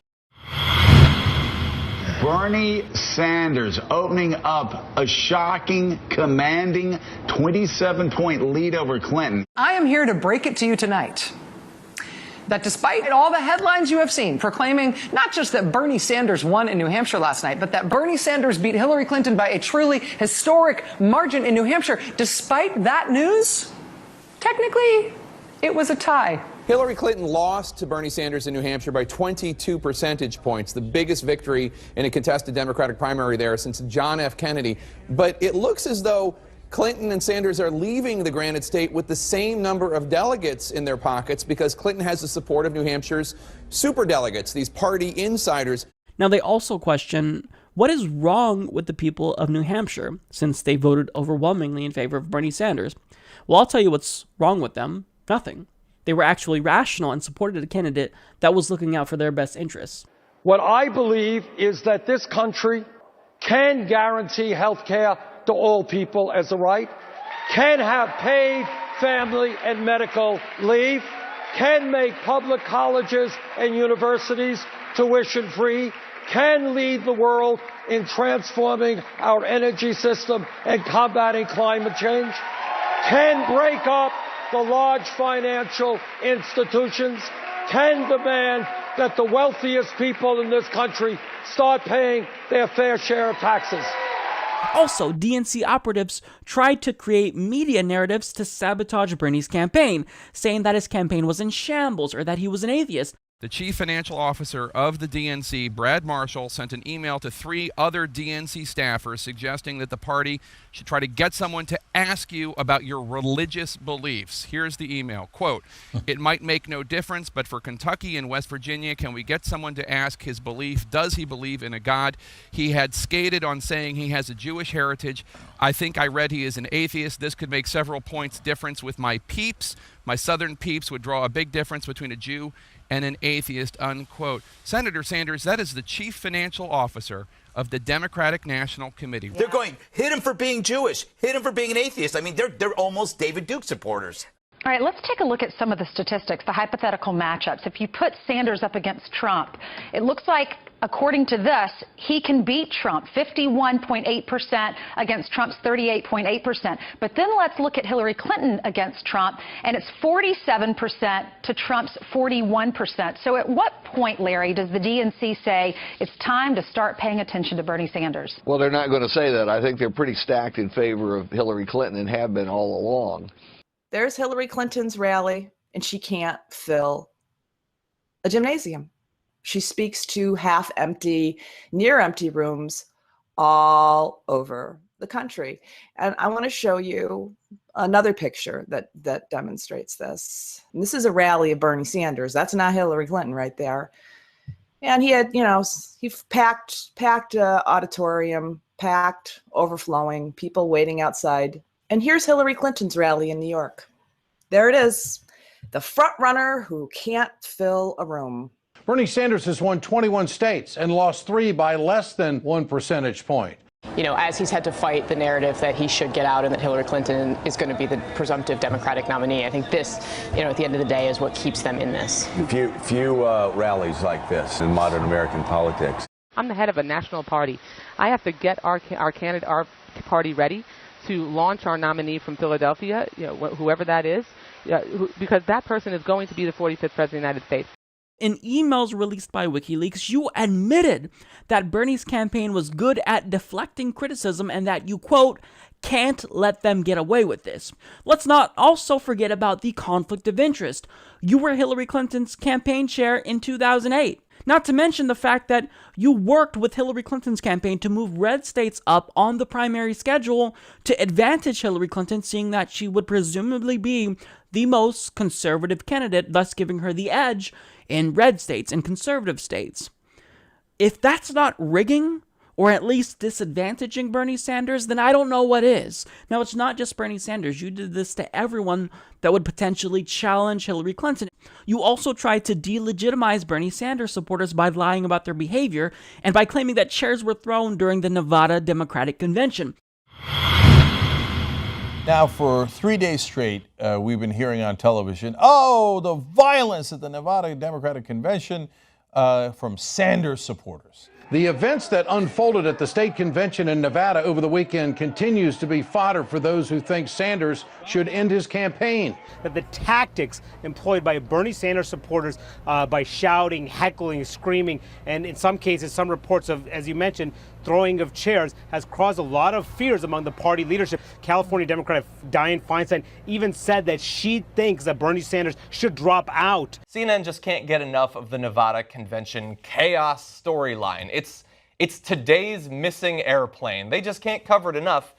Bernie Sanders opening up a shocking, commanding 27-point lead over Clinton. I am here to break it to you tonight that despite all the headlines you have seen proclaiming not just that Bernie Sanders won in New Hampshire last night, but that Bernie Sanders beat Hillary Clinton by a truly historic margin in New Hampshire, despite that news, technically, it was a tie. Hillary Clinton lost to Bernie Sanders in New Hampshire by 22 percentage points, the biggest victory in a contested Democratic primary there since John F. Kennedy. But it looks as though Clinton and Sanders are leaving the granite state with the same number of delegates in their pockets because Clinton has the support of New Hampshire's superdelegates, these party insiders. Now, they also question what is wrong with the people of New Hampshire since they voted overwhelmingly in favor of Bernie Sanders. Well, I'll tell you what's wrong with them. Nothing. They were actually rational and supported a candidate that was looking out for their best interests. What I believe is that this country can guarantee health care to all people as a right, can have paid family and medical leave, can make public colleges and universities tuition free, can lead the world in transforming our energy system and combating climate change, can break up the large financial institutions, can demand that the wealthiest people in this country start paying their fair share of taxes. Also, DNC operatives tried to create media narratives to sabotage Bernie's campaign, saying that his campaign was in shambles or that he was an atheist. The chief financial officer of the DNC, Brad Marshall, sent an email to 3 other DNC staffers suggesting that the party should try to get someone to ask you about your religious beliefs. Here's the email, quote, "It might make no difference, but for Kentucky and West Virginia, can we get someone to ask his belief? Does he believe in a God? He had skated on saying he has a Jewish heritage. I think I read he is an atheist. This could make several points difference with my peeps. My southern peeps would draw a big difference between a Jew and an atheist," unquote. Senator Sanders, that is the chief financial officer of the Democratic National Committee. They're going, hit him for being Jewish, hit him for being an atheist. I mean, they're almost David Duke supporters. All right, let's take a look at some of the statistics, the hypothetical matchups. If you put Sanders up against Trump, it looks like, according to this, he can beat Trump, 51.8% against Trump's 38.8%. But then let's look at Hillary Clinton against Trump, and it's 47% to Trump's 41%. So at what point, Larry, does the DNC say it's time to start paying attention to Bernie Sanders? Well, they're not going to say that. I think they're pretty stacked in favor of Hillary Clinton and have been all along. There's Hillary Clinton's rally, and she can't fill a gymnasium. She speaks to half-empty, near-empty rooms all over the country. And I want to show you another picture that demonstrates this. And this is a rally of Bernie Sanders. That's not Hillary Clinton right there. And he had, he packed auditorium, packed, overflowing, people waiting outside. And here's Hillary Clinton's rally in New York. There it is, the front runner who can't fill a room. Bernie Sanders has won 21 states and lost 3 by less than 1 percentage point. As he's had to fight the narrative that he should get out and that Hillary Clinton is going to be the presumptive Democratic nominee, I think this, at the end of the day, is what keeps them in this. Few rallies like this in modern American politics. I'm the head of a national party. I have to get our candidate, our party ready to launch our nominee from Philadelphia, whoever that is, because that person is going to be the 45th president of the United States. In emails released by WikiLeaks, you admitted that Bernie's campaign was good at deflecting criticism and that you, quote, can't let them get away with this. Let's not also forget about the conflict of interest. You were Hillary Clinton's campaign chair in 2008. Not to mention the fact that you worked with Hillary Clinton's campaign to move red states up on the primary schedule to advantage Hillary Clinton, seeing that she would presumably be the most conservative candidate, thus giving her the edge in red states and conservative states. If that's not rigging, or at least disadvantaging Bernie Sanders, then I don't know what is. Now, it's not just Bernie Sanders. You did this to everyone that would potentially challenge Hillary Clinton. You also tried to delegitimize Bernie Sanders supporters by lying about their behavior and by claiming that chairs were thrown during the Nevada Democratic Convention. Now, for 3 days straight, we've been hearing on television, the violence at the Nevada Democratic Convention from Sanders supporters. The events that unfolded at the state convention in Nevada over the weekend continues to be fodder for those who think Sanders should end his campaign. That the tactics employed by Bernie Sanders supporters by shouting, heckling, screaming, and in some cases, some reports of, as you mentioned, throwing of chairs has caused a lot of fears among the party leadership. California Democrat Dianne Feinstein even said that she thinks that Bernie Sanders should drop out. CNN just can't get enough of the Nevada convention chaos storyline. It's today's missing airplane. They just can't cover it enough.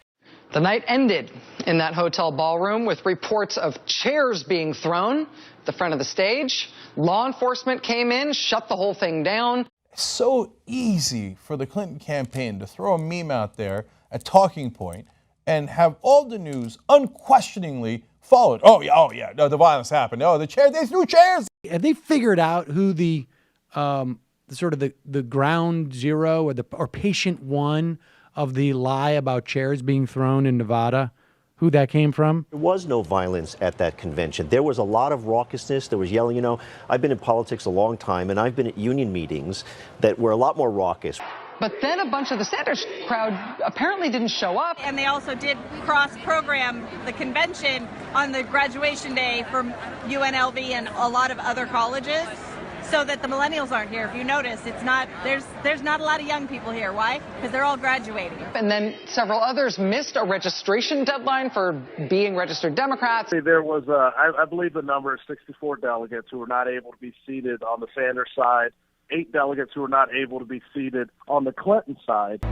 The night ended in that hotel ballroom with reports of chairs being thrown at the front of the stage. Law enforcement came in, shut the whole thing down. It's so easy for the Clinton campaign to throw a meme out there, a talking point, and have all the news unquestioningly followed. Oh yeah, no, the violence happened. Oh, the chair, they threw chairs. Have they figured out who the sort of the ground zero or patient one of the lie about chairs being thrown in Nevada, who that came from? There was no violence at that convention. There was a lot of raucousness. There was yelling. You know, I've been in politics a long time, and I've been at union meetings that were a lot more raucous. But then a bunch of the Sanders crowd apparently didn't show up. And they also did cross-program the convention on the graduation day from UNLV and a lot of other colleges, so that the millennials aren't here. If you notice, it's not there's not a lot of young people here. Why? Because they're all graduating. And then several others missed a registration deadline for being registered Democrats. There was, I believe the number is 64 delegates who were not able to be seated on the Sanders side, 8 delegates who were not able to be seated on the Clinton side.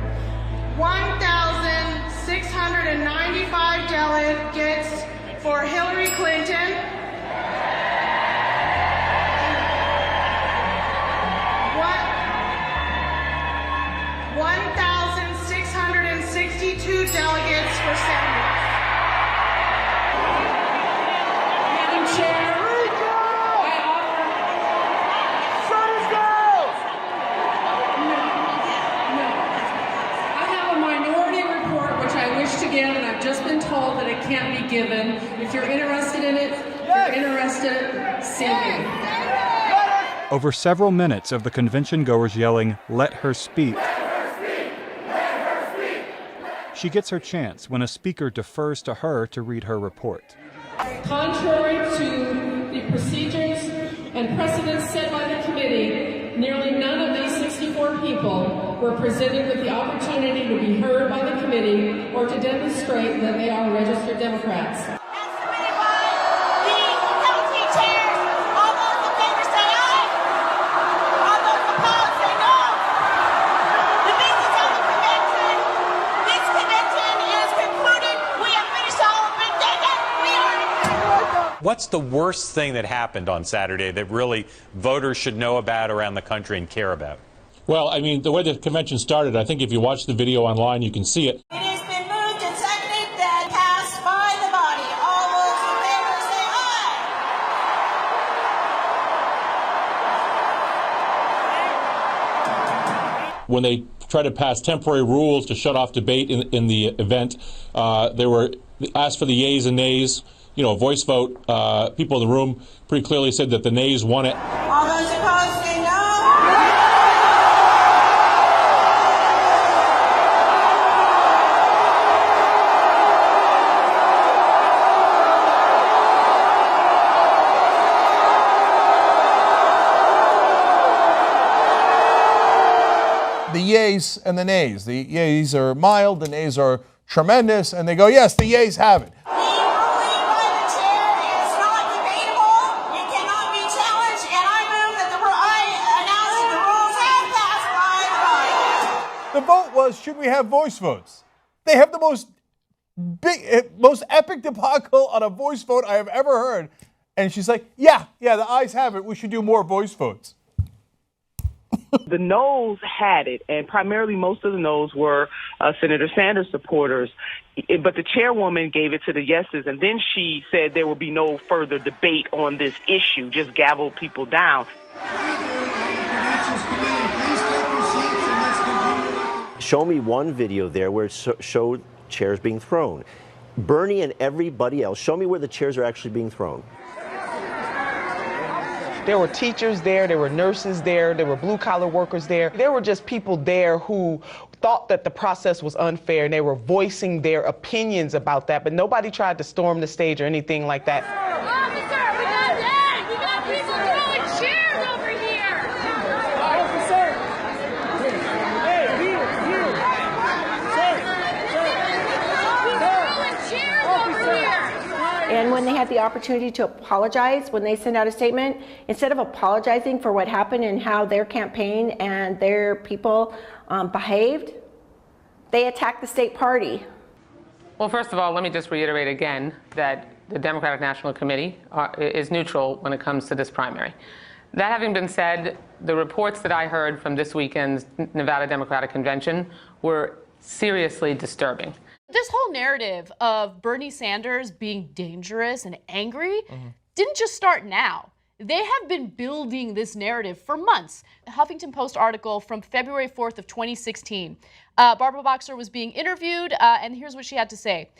1,695 delegates for Hillary Clinton. 1,662 delegates for Sanders. Madam Chair, I have a minority report which I wish to give, and I've just been told that it can't be given. If you're interested in it, see me. Over several minutes of the convention goers yelling, "Let her speak." She gets her chance when a speaker defers to her to read her report. Contrary to the procedures and precedents set by the committee, nearly none of these 64 people were presented with the opportunity to be heard by the committee or to demonstrate that they are registered Democrats. What's the worst thing that happened on Saturday that really voters should know about around the country and care about? Well, I mean, the way the convention started, I think if you watch the video online, you can see it. It has been moved and seconded that passed by the body. All those in favor say aye. When they tried to pass temporary rules to shut off debate in the event, they were asked for the yeas and nays. You know, a voice vote. People in the room pretty clearly said that the nays won it. All those opposed say no. The yeas and the nays. The yeas are mild, the nays are tremendous, and they go, yes, the yeas have it. The vote was, should we have voice votes? They have the most epic debacle on a voice vote I have ever heard. And she's like, yeah, the ayes have it. We should do more voice votes. The noes had it, and primarily most of the noes were Senator Sanders supporters. But the chairwoman gave it to the yeses, and then she said there will be no further debate on this issue, just gavel people down. Show me one video there where it showed chairs being thrown. Bernie and everybody else, show me where the chairs are actually being thrown. There were teachers there, there were nurses there were blue-collar workers there. There were just people there who thought that the process was unfair, and they were voicing their opinions about that, but nobody tried to storm the stage or anything like that. Officer, we got that! We got people throwing chairs over here! Officer! Hey, here! And when they had the opportunity to apologize, when they sent out a statement, instead of apologizing for what happened and how their campaign and their people behaved, they attacked the state party. Well, first of all, let me just reiterate again that the Democratic National Committee is neutral when it comes to this primary. That having been said, the reports that I heard from this weekend's Nevada Democratic Convention were seriously disturbing. This whole narrative of Bernie Sanders being dangerous and angry didn't just start now. They have been building this narrative for months. A Huffington Post article from February 4th of 2016. Barbara Boxer was being interviewed, and here's what she had to say.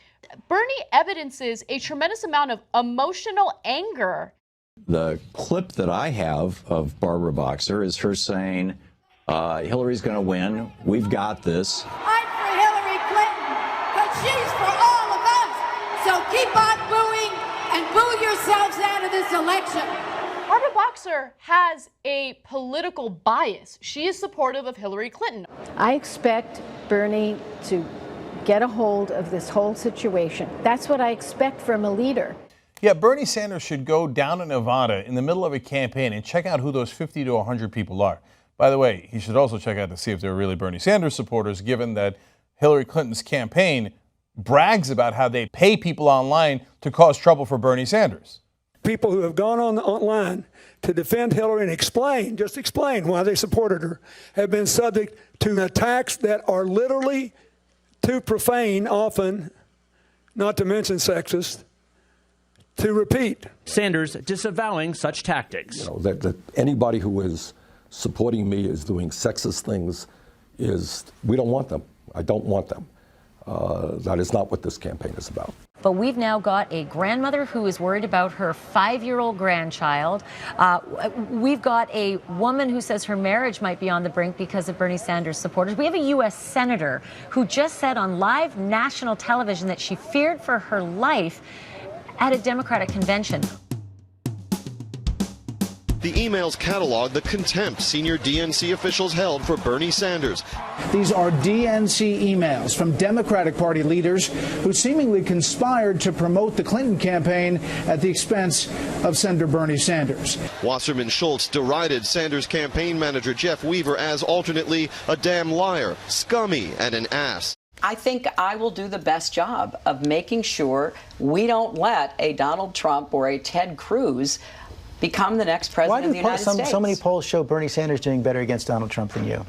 Bernie evidences a tremendous amount of emotional anger. The clip that I have of Barbara Boxer is her saying, Hillary's going to win. We've got this. I'm for Hillary Clinton, but she's for all of us. So keep on booing and boo yourselves out of this election. Barbara Boxer has a political bias. She is supportive of Hillary Clinton. I expect Bernie to get a hold of this whole situation. That's what I expect from a leader. Yeah, Bernie Sanders should go down to Nevada in the middle of a campaign and check out who those 50 to 100 people are. By the way, he should also check out to see if they're really Bernie Sanders supporters, given that Hillary Clinton's campaign brags about how they pay people online to cause trouble for Bernie Sanders. People who have gone online to defend Hillary and explain why they supported her, have been subject to attacks that are literally too profane, often, not to mention sexist, to repeat. Sanders disavowing such tactics. You know, that anybody who is supporting me is doing sexist things we don't want them. I don't want them. That is not what this campaign is about. But we've now got a grandmother who is worried about her 5-year-old grandchild. We've got a woman who says her marriage might be on the brink because of Bernie Sanders supporters. We have a U.S. senator who just said on live national television that she feared for her life at a Democratic convention. The emails catalog the contempt senior DNC officials held for Bernie Sanders. These are DNC emails from Democratic Party leaders who seemingly conspired to promote the Clinton campaign at the expense of Senator Bernie Sanders. Wasserman Schultz derided Sanders campaign manager Jeff Weaver as alternately a damn liar, scummy, and an ass. I think I will do the best job of making sure we don't let a Donald Trump or a Ted Cruz become the next president of the United States. So many polls show Bernie Sanders doing better against Donald Trump than you.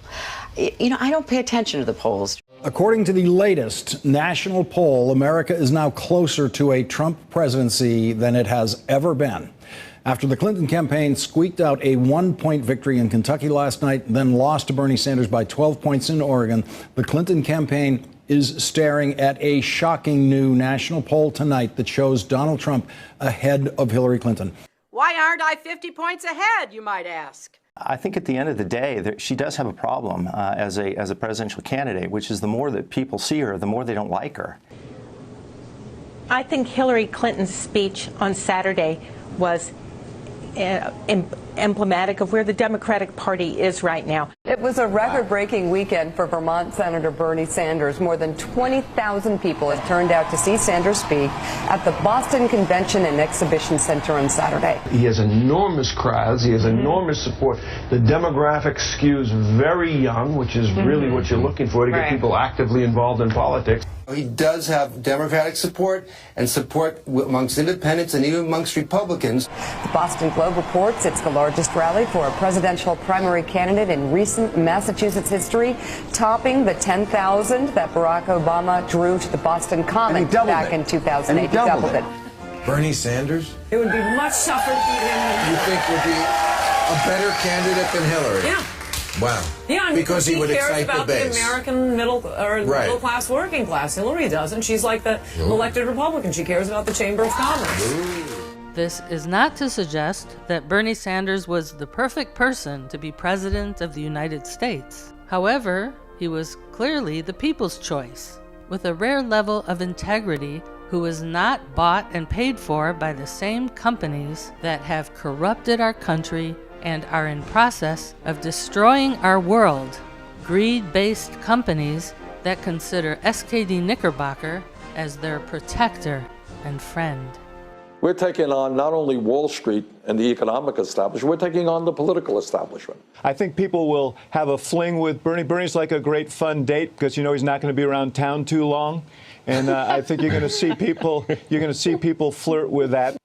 You know, I don't pay attention to the polls. According to the latest national poll, America is now closer to a Trump presidency than it has ever been. After the Clinton campaign squeaked out a 1-point victory in Kentucky last night, then lost to Bernie Sanders by 12 points in Oregon, the Clinton campaign is staring at a shocking new national poll tonight that shows Donald Trump ahead of Hillary Clinton. Why aren't I 50 points ahead, you might ask? I think at the end of the day, she does have a problem as a presidential candidate, which is the more that people see her, the more they don't like her. I think Hillary Clinton's speech on Saturday was emblematic of where the Democratic Party is right now. It was a record-breaking weekend for Vermont Senator Bernie Sanders. More than 20,000 people have turned out to see Sanders speak at the Boston Convention and Exhibition Center on Saturday. He has enormous crowds. He has enormous support. The demographic skews very young, which is really what you're looking for to get people actively involved in politics. He does have Democratic support and support amongst independents and even amongst Republicans. The Boston Globe reports it's the largest rally for a presidential primary candidate in recent Massachusetts history, topping the 10,000 that Barack Obama drew to the Boston Common back in 2008. He doubled it. Bernie Sanders? It would be much tougher to beat him. You think would be a better candidate than Hillary? Yeah. Wow. Yeah, because he would excite the about base. The American middle class, working class. Hillary doesn't. She's like the elected Republican. She cares about the Chamber of Commerce. This is not to suggest that Bernie Sanders was the perfect person to be president of the United States. However, he was clearly the people's choice, with a rare level of integrity, who was not bought and paid for by the same companies that have corrupted our country and are in process of destroying our world. Greed-based companies that consider SKD Knickerbocker as their protector and friend. We're taking on not only Wall Street and the economic establishment, we're taking on the political establishment. I think people will have a fling with Bernie. Bernie's like a great fun date because you know he's not going to be around town too long. And I think you're going to see people flirt with that.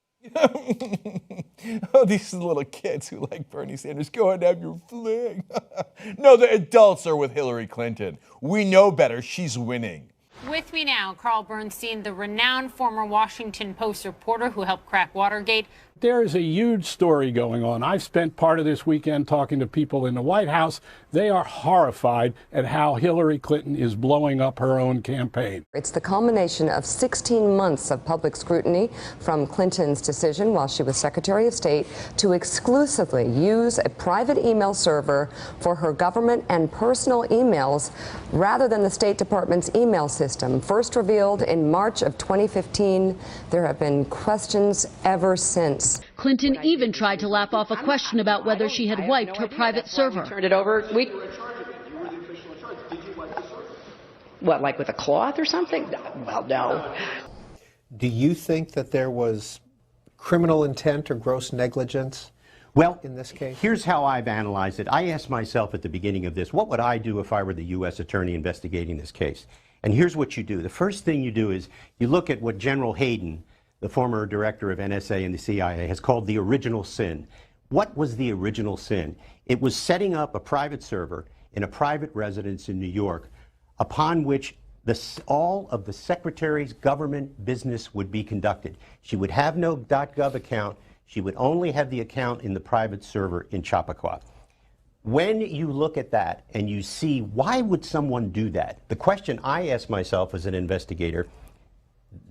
Oh, these little kids who like Bernie Sanders, go ahead and have your fling. No, the adults are with Hillary Clinton. We know better. She's winning. With me now, Carl Bernstein, the renowned former Washington Post reporter who helped crack Watergate. There is a huge story going on. I've spent part of this weekend talking to people in the White House. They are horrified at how Hillary Clinton is blowing up her own campaign. It's the culmination of 16 months of public scrutiny from Clinton's decision while she was Secretary of State to exclusively use a private email server for her government and personal emails rather than the State Department's email system. First revealed in March of 2015, there have been questions ever since. Clinton even tried to laugh off a question about whether she had wiped her private server. Turned it over. What, like with a cloth or something? Well, no. Do you think that there was criminal intent or gross negligence? Well, in this case? Here's how I've analyzed it. I asked myself at the beginning of this, what would I do if I were the U.S. attorney investigating this case? And here's what you do. The first thing you do is you look at what General Hayden, the former director of NSA and the CIA, has called the original sin. What was the original sin? It was setting up a private server in a private residence in New York upon which all of the secretary's government business would be conducted. She would have no .gov account. She would only have the account in the private server in Chappaqua. When you look at that and you see why would someone do that, the question I ask myself as an investigator,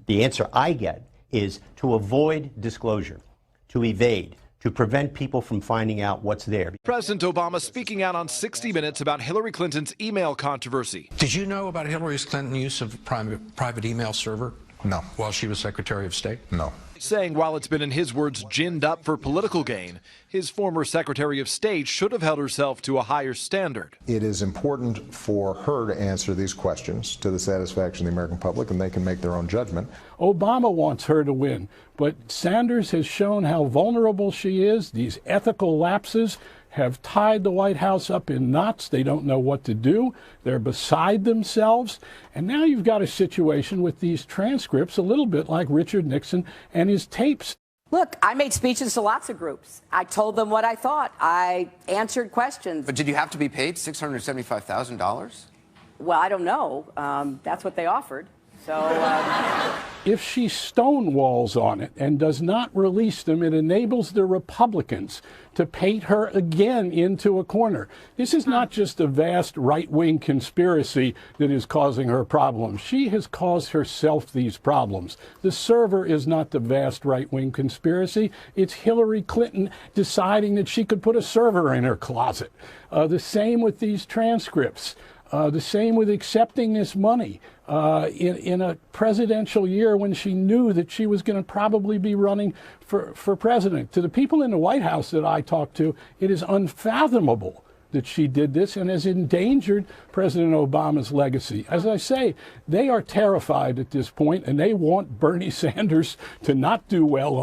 the answer I get is to avoid disclosure, to evade, to prevent people from finding out what's there. President Obama speaking out on 60 Minutes about Hillary Clinton's email controversy. Did you know about Hillary Clinton's use of private email server? No. While she was Secretary of State? No. Saying while it's been, in his words, ginned up for political gain, his former Secretary of State should have held herself to a higher standard. It is important for her to answer these questions to the satisfaction of the American public, and they can make their own judgment. Obama wants her to win, but Sanders has shown how vulnerable she is. These ethical lapses have tied the White House up in knots. They don't know what to do. They're beside themselves. And now you've got a situation with these transcripts, a little bit like Richard Nixon and his tapes. Look, I made speeches to lots of groups. I told them what I thought. I answered questions. But did you have to be paid $675,000? Well, I don't know. That's what they offered. So, if she stonewalls on it and does not release them, it enables the Republicans to paint her again into a corner. This is not just a vast right-wing conspiracy that is causing her problems. She has caused herself these problems. The server is not the vast right-wing conspiracy. It's Hillary Clinton deciding that she could put a server in her closet. The same with these transcripts. The same with accepting this money in a presidential year when she knew that she was going to probably be running for president. To the people in the White House that I talked to, it is unfathomable that she did this and has endangered President Obama's legacy. As I say, they are terrified at this point, and they want Bernie Sanders to not do well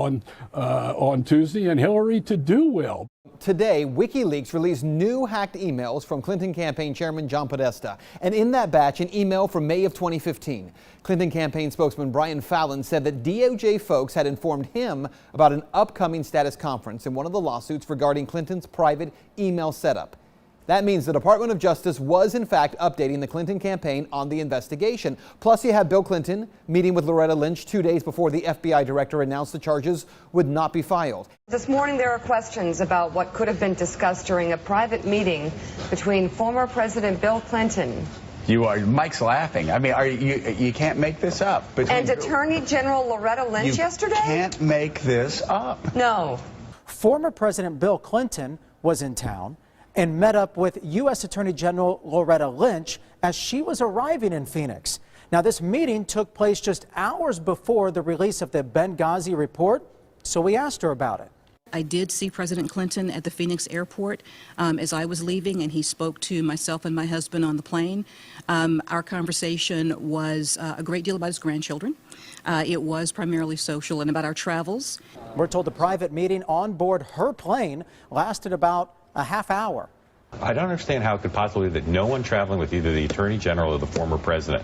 on Tuesday and Hillary to do well. Today, WikiLeaks released new hacked emails from Clinton campaign chairman John Podesta. And in that batch, an email from May of 2015. Clinton campaign spokesman Brian Fallon said that DOJ folks had informed him about an upcoming status conference in one of the lawsuits regarding Clinton's private email setup. That means the Department of Justice was, in fact, updating the Clinton campaign on the investigation. Plus, you have Bill Clinton meeting with Loretta Lynch 2 days before the FBI director announced the charges would not be filed. This morning, there are questions about what could have been discussed during a private meeting between former President Bill Clinton. Mike's laughing. I mean, you can't make this up. And Attorney General Loretta Lynch yesterday? You can't make this up. No. Former President Bill Clinton was in town and met up with U.S. Attorney General Loretta Lynch as she was arriving in Phoenix. Now, this meeting took place just hours before the release of the Benghazi report, so we asked her about it. I did see President Clinton at the Phoenix airport as I was leaving, and he spoke to myself and my husband on the plane. Our conversation was a great deal about his grandchildren. It was primarily social and about our travels. We're told the private meeting on board her plane lasted about a half hour. I don't understand how it could possibly be that no one traveling with either the Attorney General or the former president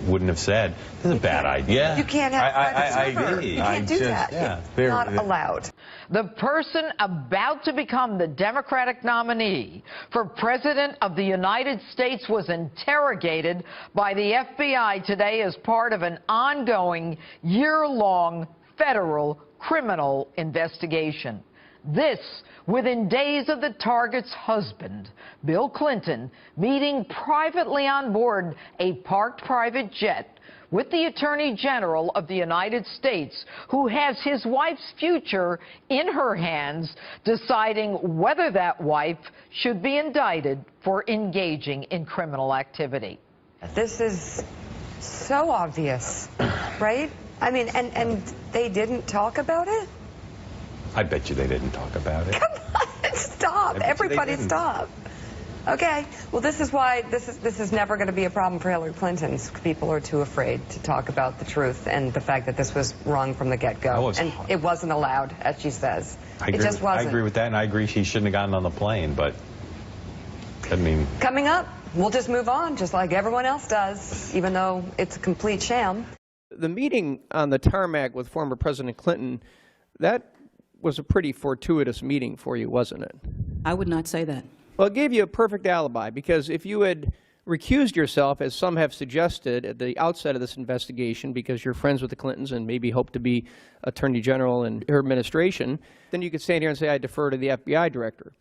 wouldn't have said, this is a bad idea. You can't have I agree. You can't do that. Yeah, it's not allowed. The person about to become the Democratic nominee for President of the United States was interrogated by the FBI today as part of an ongoing year-long federal criminal investigation. This within days of the target's husband, Bill Clinton, meeting privately on board a parked private jet with the Attorney General of the United States, who has his wife's future in her hands, deciding whether that wife should be indicted for engaging in criminal activity. This is so obvious, right? I mean, and they didn't talk about it? I bet you they didn't talk about it. Come on, stop. Everybody stop. Okay, well, this is why this is never going to be a problem for Hillary Clinton. People are too afraid to talk about the truth and the fact that this was wrong from the get-go. And it wasn't allowed, as she says. It just wasn't. I agree with that, and I agree she shouldn't have gotten on the plane, but I mean... Coming up, we'll just move on, just like everyone else does, even though it's a complete sham. The meeting on the tarmac with former President Clinton, that was a pretty fortuitous meeting for you, wasn't it? I would not say that. Well, it gave you a perfect alibi, because if you had recused yourself, as some have suggested at the outset of this investigation, because you're friends with the Clintons and maybe hope to be Attorney General in her administration, then you could stand here and say, I defer to the FBI director.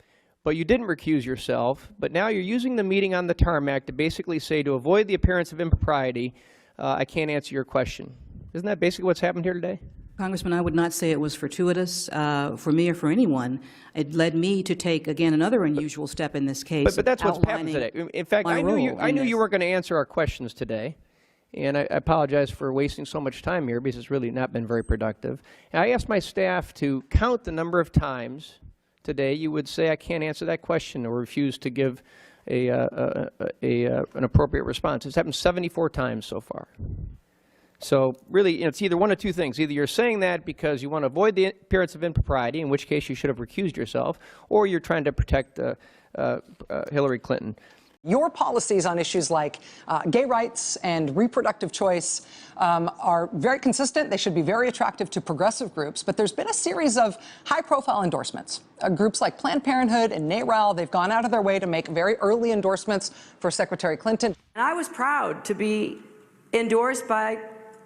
But you didn't recuse yourself, but now you're using the meeting on the tarmac to basically say, to avoid the appearance of impropriety, I can't answer your question. Isn't that basically what's happened here today? Congressman, I would not say it was fortuitous for me or for anyone. It led me to take, again, another unusual step in this case. But that's what's happened today. In fact, I knew you weren't going to answer our questions today, and I apologize for wasting so much time here because it's really not been very productive. And I asked my staff to count the number of times today you would say, I can't answer that question, or refuse to give an appropriate response. It's happened 74 times so far. So really, it's either one of two things. Either you're saying that because you want to avoid the appearance of impropriety, in which case you should have recused yourself, or you're trying to protect Hillary Clinton. Your policies on issues like gay rights and reproductive choice are very consistent. They should be very attractive to progressive groups. But there's been a series of high-profile endorsements. Groups like Planned Parenthood and NARAL, they've gone out of their way to make very early endorsements for Secretary Clinton. And I was proud to be endorsed by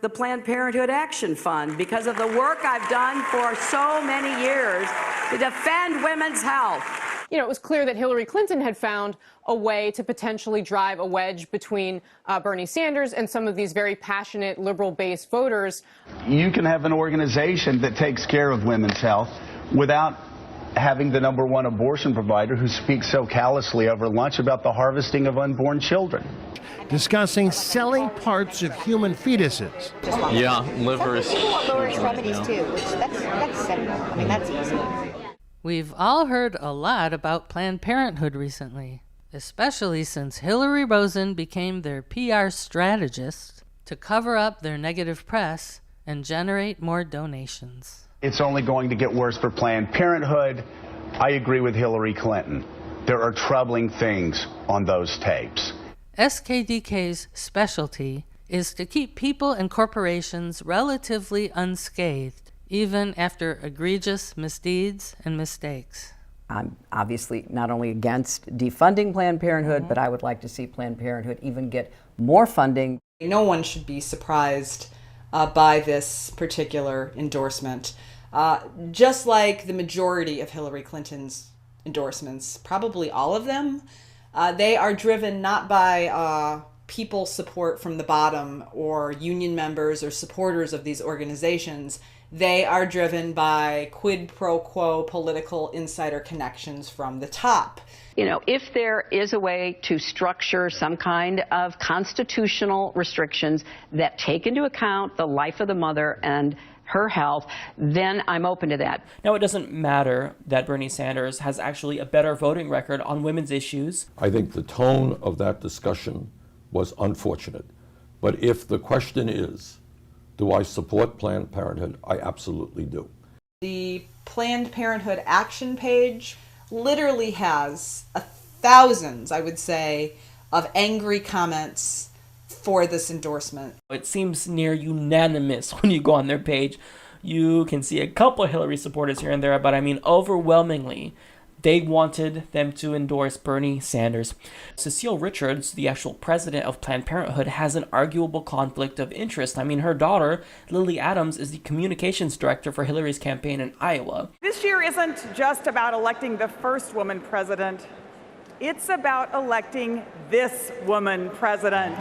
the Planned Parenthood Action Fund because of the work I've done for so many years to defend women's health. You know, it was clear that Hillary Clinton had found a way to potentially drive a wedge between Bernie Sanders and some of these very passionate liberal-based voters. You can have an organization that takes care of women's health without having the #1 abortion provider who speaks so callously over lunch about the harvesting of unborn children. Discussing selling parts of human fetuses. Yeah, liver is huge right now. Too, which that's simple. I mean, that's easy. We've all heard a lot about Planned Parenthood recently, especially since Hillary Rosen became their PR strategist to cover up their negative press and generate more donations. It's only going to get worse for Planned Parenthood. I agree with Hillary Clinton. There are troubling things on those tapes. SKDK's specialty is to keep people and corporations relatively unscathed, even after egregious misdeeds and mistakes. I'm obviously not only against defunding Planned Parenthood, but I would like to see Planned Parenthood even get more funding. No one should be surprised by this particular endorsement. Just like the majority of Hillary Clinton's endorsements, probably all of them, they are driven not by people support from the bottom or union members or supporters of these organizations. They are driven by quid pro quo political insider connections from the top. You know, if there is a way to structure some kind of constitutional restrictions that take into account the life of the mother and her health, then I'm open to that. Now, it doesn't matter that Bernie Sanders has actually a better voting record on women's issues. I think the tone of that discussion was unfortunate. But if the question is, do I support Planned Parenthood? I absolutely do. The Planned Parenthood action page literally has thousands, I would say, of angry comments for this endorsement. It seems near unanimous when you go on their page. You can see a couple of Hillary supporters here and there, but I mean overwhelmingly, they wanted them to endorse Bernie Sanders. Cecile Richards, the actual president of Planned Parenthood, has an arguable conflict of interest. I mean, her daughter, Lily Adams, is the communications director for Hillary's campaign in Iowa. This year isn't just about electing the first woman president. It's about electing this woman president.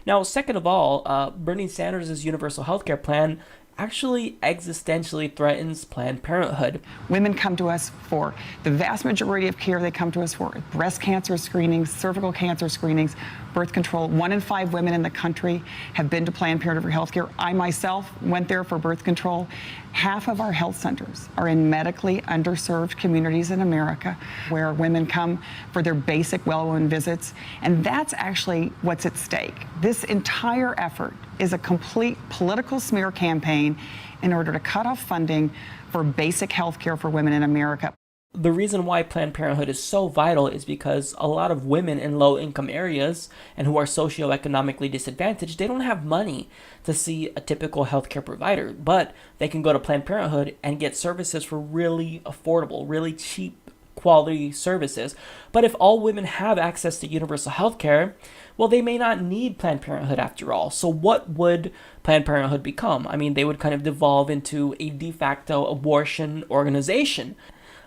Now, second of all, Bernie Sanders' universal health care plan actually existentially threatens Planned Parenthood. Women come to us for the vast majority of care. They come to us for breast cancer screenings, cervical cancer screenings, birth control. 1 in 5 women in the country have been to Planned Parenthood for health care. I myself went there for birth control. Half of our health centers are in medically underserved communities in America where women come for their basic well-woman visits. And that's actually what's at stake. This entire effort is a complete political smear campaign in order to cut off funding for basic health care for women in America. The reason why Planned Parenthood is so vital is because a lot of women in low-income areas and who are socioeconomically disadvantaged, they don't have money to see a typical healthcare provider, but they can go to Planned Parenthood and get services for really affordable, really cheap quality services. But if all women have access to universal health care, well, they may not need Planned Parenthood after all. So what would Planned Parenthood become? I mean, they would kind of devolve into a de facto abortion organization.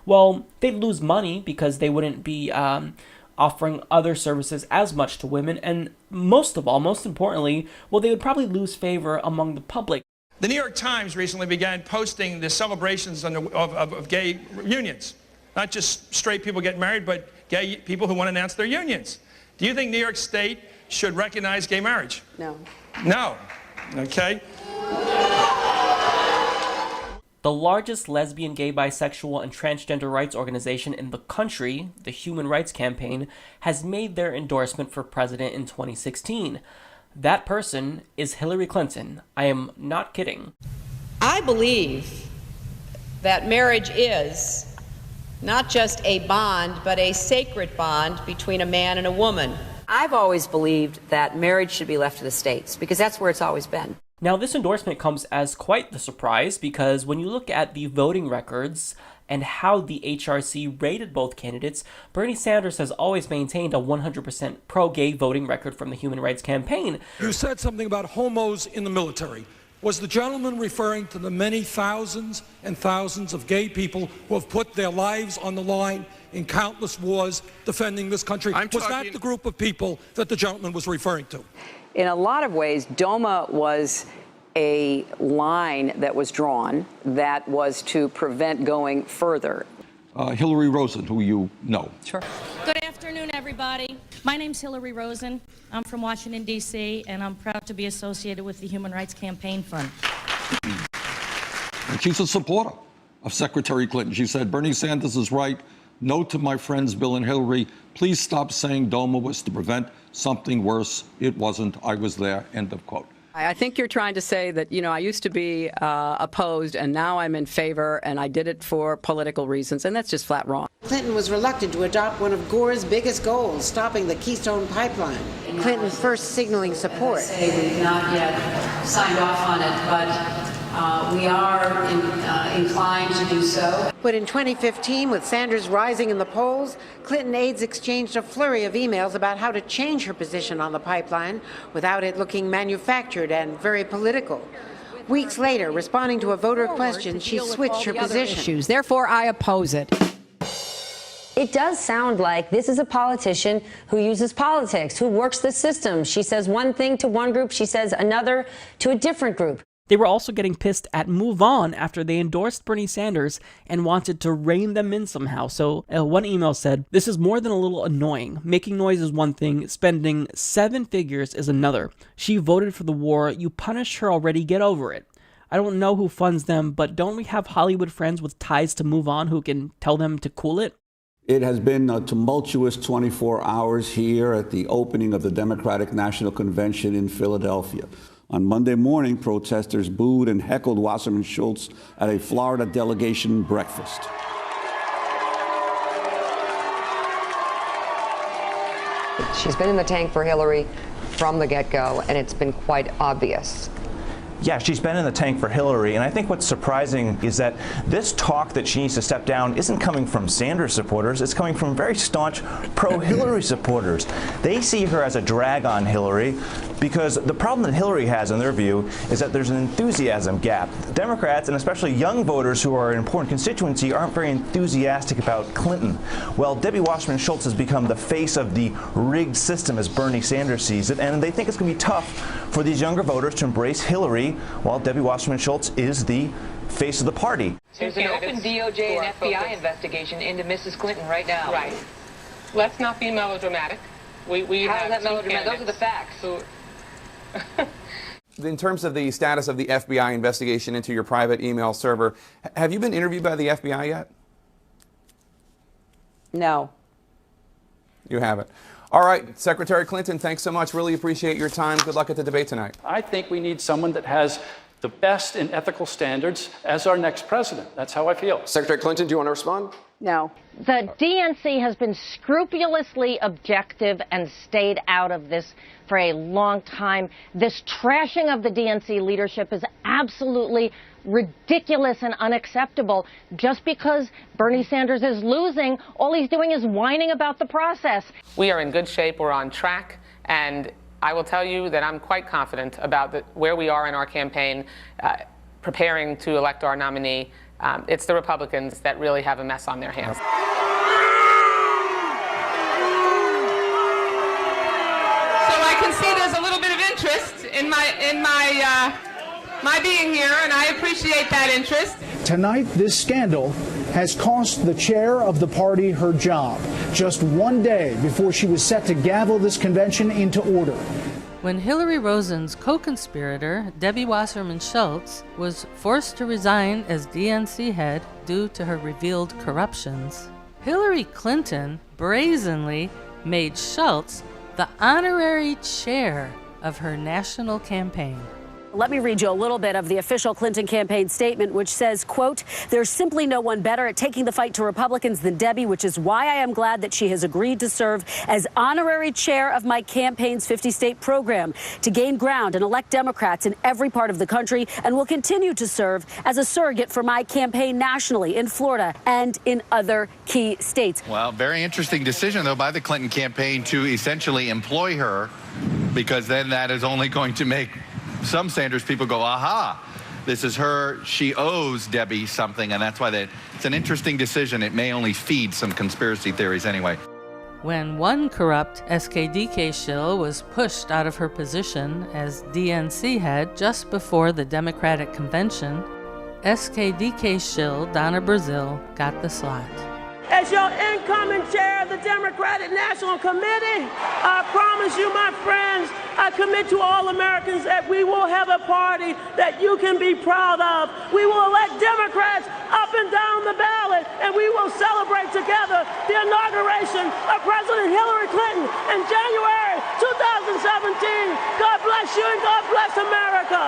Well, they'd lose money because they wouldn't be offering other services as much to women. And most of all, most importantly, well, they would probably lose favor among the public. The New York Times recently began posting the celebrations of gay unions. Not just straight people getting married, but gay people who want to announce their unions. Do you think New York State should recognize gay marriage? No. No. Okay. The largest lesbian, gay, bisexual, and transgender rights organization in the country, the Human Rights Campaign, has made their endorsement for president in 2016. That person is Hillary Clinton. I am not kidding. I believe that marriage is not just a bond, but a sacred bond between a man and a woman. I've always believed that marriage should be left to the states because that's where it's always been. Now, this endorsement comes as quite the surprise because when you look at the voting records and how the HRC rated both candidates, Bernie Sanders has always maintained a 100% pro-gay voting record from the Human Rights Campaign. You said something about homos in the military. Was the gentleman referring to the many thousands and thousands of gay people who have put their lives on the line in countless wars defending this country? Was that the group of people that the gentleman was referring to? In a lot of ways, DOMA was a line that was drawn that was to prevent going further. Hillary Rosen, who you know. Sure. Good afternoon, everybody. My name's Hillary Rosen. I'm from Washington, D.C., and I'm proud to be associated with the Human Rights Campaign Fund. And she's a supporter of Secretary Clinton. She said, Bernie Sanders is right. Note to my friends Bill and Hillary, please stop saying DOMA was to prevent something worse. It wasn't. I was there. End of quote. I think you're trying to say that, you know, I used to be opposed and now I'm in favor and I did it for political reasons, and that's just flat wrong. Clinton was reluctant to adopt one of Gore's biggest goals, stopping the Keystone Pipeline. Clinton first signaling support. We've not yet signed off on it, but we are inclined to do so. But in 2015, with Sanders rising in the polls, Clinton aides exchanged a flurry of emails about how to change her position on the pipeline without it looking manufactured and very political. Weeks later, responding to a voter question, she switched her position. Therefore, I oppose it. It does sound like this is a politician who uses politics, who works the system. She says one thing to one group, she says another to a different group. They were also getting pissed at MoveOn after they endorsed Bernie Sanders and wanted to rein them in somehow. So one email said, "This is more than a little annoying. Making noise is one thing, spending 7 figures is another. She voted for the war. You punished her already. Get over it. I don't know who funds them, but don't we have Hollywood friends with ties to MoveOn who can tell them to cool it?" It has been a tumultuous 24 hours here at the opening of the Democratic National Convention in Philadelphia. On Monday morning, protesters booed and heckled Wasserman Schultz at a Florida delegation breakfast. She's been in the tank for Hillary from the get-go, and it's been quite obvious. Yeah, she's been in the tank for Hillary, and I think what's surprising is that this talk that she needs to step down isn't coming from Sanders supporters, it's coming from very staunch pro-Hillary supporters. They see her as a drag on Hillary because the problem that Hillary has, in their view, is that there's an enthusiasm gap. Democrats, and especially young voters who are an important constituency, aren't very enthusiastic about Clinton. Well, Debbie Wasserman Schultz has become the face of the rigged system as Bernie Sanders sees it, and they think it's going to be tough for these younger voters to embrace Hillary while Debbie Wasserman Schultz is the face of the party. There's an open DOJ and FBI investigation into Mrs. Clinton right now. Right. Let's not be melodramatic. How is that melodramatic? Those are the facts. In terms of the status of the FBI investigation into your private email server, have you been interviewed by the FBI yet? No. You haven't. All right, Secretary Clinton, thanks so much. Really appreciate your time. Good luck at the debate tonight. I think we need someone that has the best in ethical standards as our next president. That's how I feel. Secretary Clinton, do you want to respond? No. The DNC has been scrupulously objective and stayed out of this for a long time. This trashing of the DNC leadership is absolutely ridiculous and unacceptable. Just because Bernie Sanders is losing, all he's doing is whining about the process. We are in good shape. We're on track. And I will tell you that I'm quite confident about where we are in our campaign, preparing to elect our nominee. It's the Republicans that really have a mess on their hands. So I can see there's a little bit of interest in my being here, and I appreciate that interest. Tonight, this scandal has cost the chair of the party her job, just one day before she was set to gavel this convention into order. When Hillary Rosen's co-conspirator, Debbie Wasserman Schultz, was forced to resign as DNC head due to her revealed corruptions, Hillary Clinton brazenly made Schultz the honorary chair of her national campaign. Let me read you a little bit of the official Clinton campaign statement, which says, quote, "There's simply no one better at taking the fight to Republicans than Debbie, which is why I am glad that she has agreed to serve as honorary chair of my campaign's 50-state program to gain ground and elect Democrats in every part of the country, and will continue to serve as a surrogate for my campaign nationally in Florida and in other key states." Well, very interesting decision, though, by the Clinton campaign to essentially employ her, because then that is only going to make some Sanders people go, aha, this is her, she owes Debbie something, and that's why it's an interesting decision. It may only feed some conspiracy theories anyway. When one corrupt SKDK shill was pushed out of her position as DNC head just before the Democratic convention, SKDK shill Donna Brazile got the slot. As your incoming chair of the Democratic National Committee, I promise you, my friends, I commit to all Americans that we will have a party that you can be proud of. We will elect Democrats up and down the ballot, and we will celebrate together the inauguration of President Hillary Clinton in January 2017. God bless you and God bless America.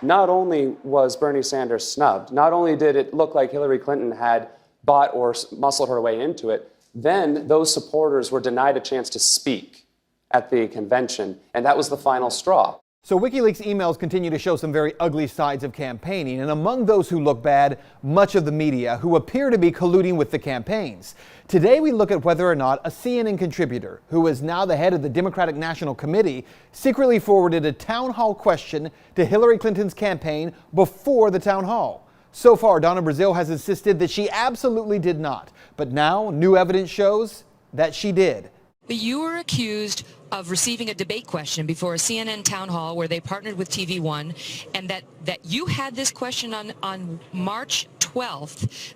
Not only was Bernie Sanders snubbed, not only did it look like Hillary Clinton had bought or muscled her way into it, then those supporters were denied a chance to speak at the convention, and that was the final straw. So WikiLeaks emails continue to show some very ugly sides of campaigning, and among those who look bad, much of the media, who appear to be colluding with the campaigns. Today we look at whether or not a CNN contributor, who is now the head of the Democratic National Committee, secretly forwarded a town hall question to Hillary Clinton's campaign before the town hall. So far, Donna Brazile has insisted that she absolutely did not, but now new evidence shows that she did. But you were accused of receiving a debate question before a CNN town hall where they partnered with TV1, and that you had this question on March 12th,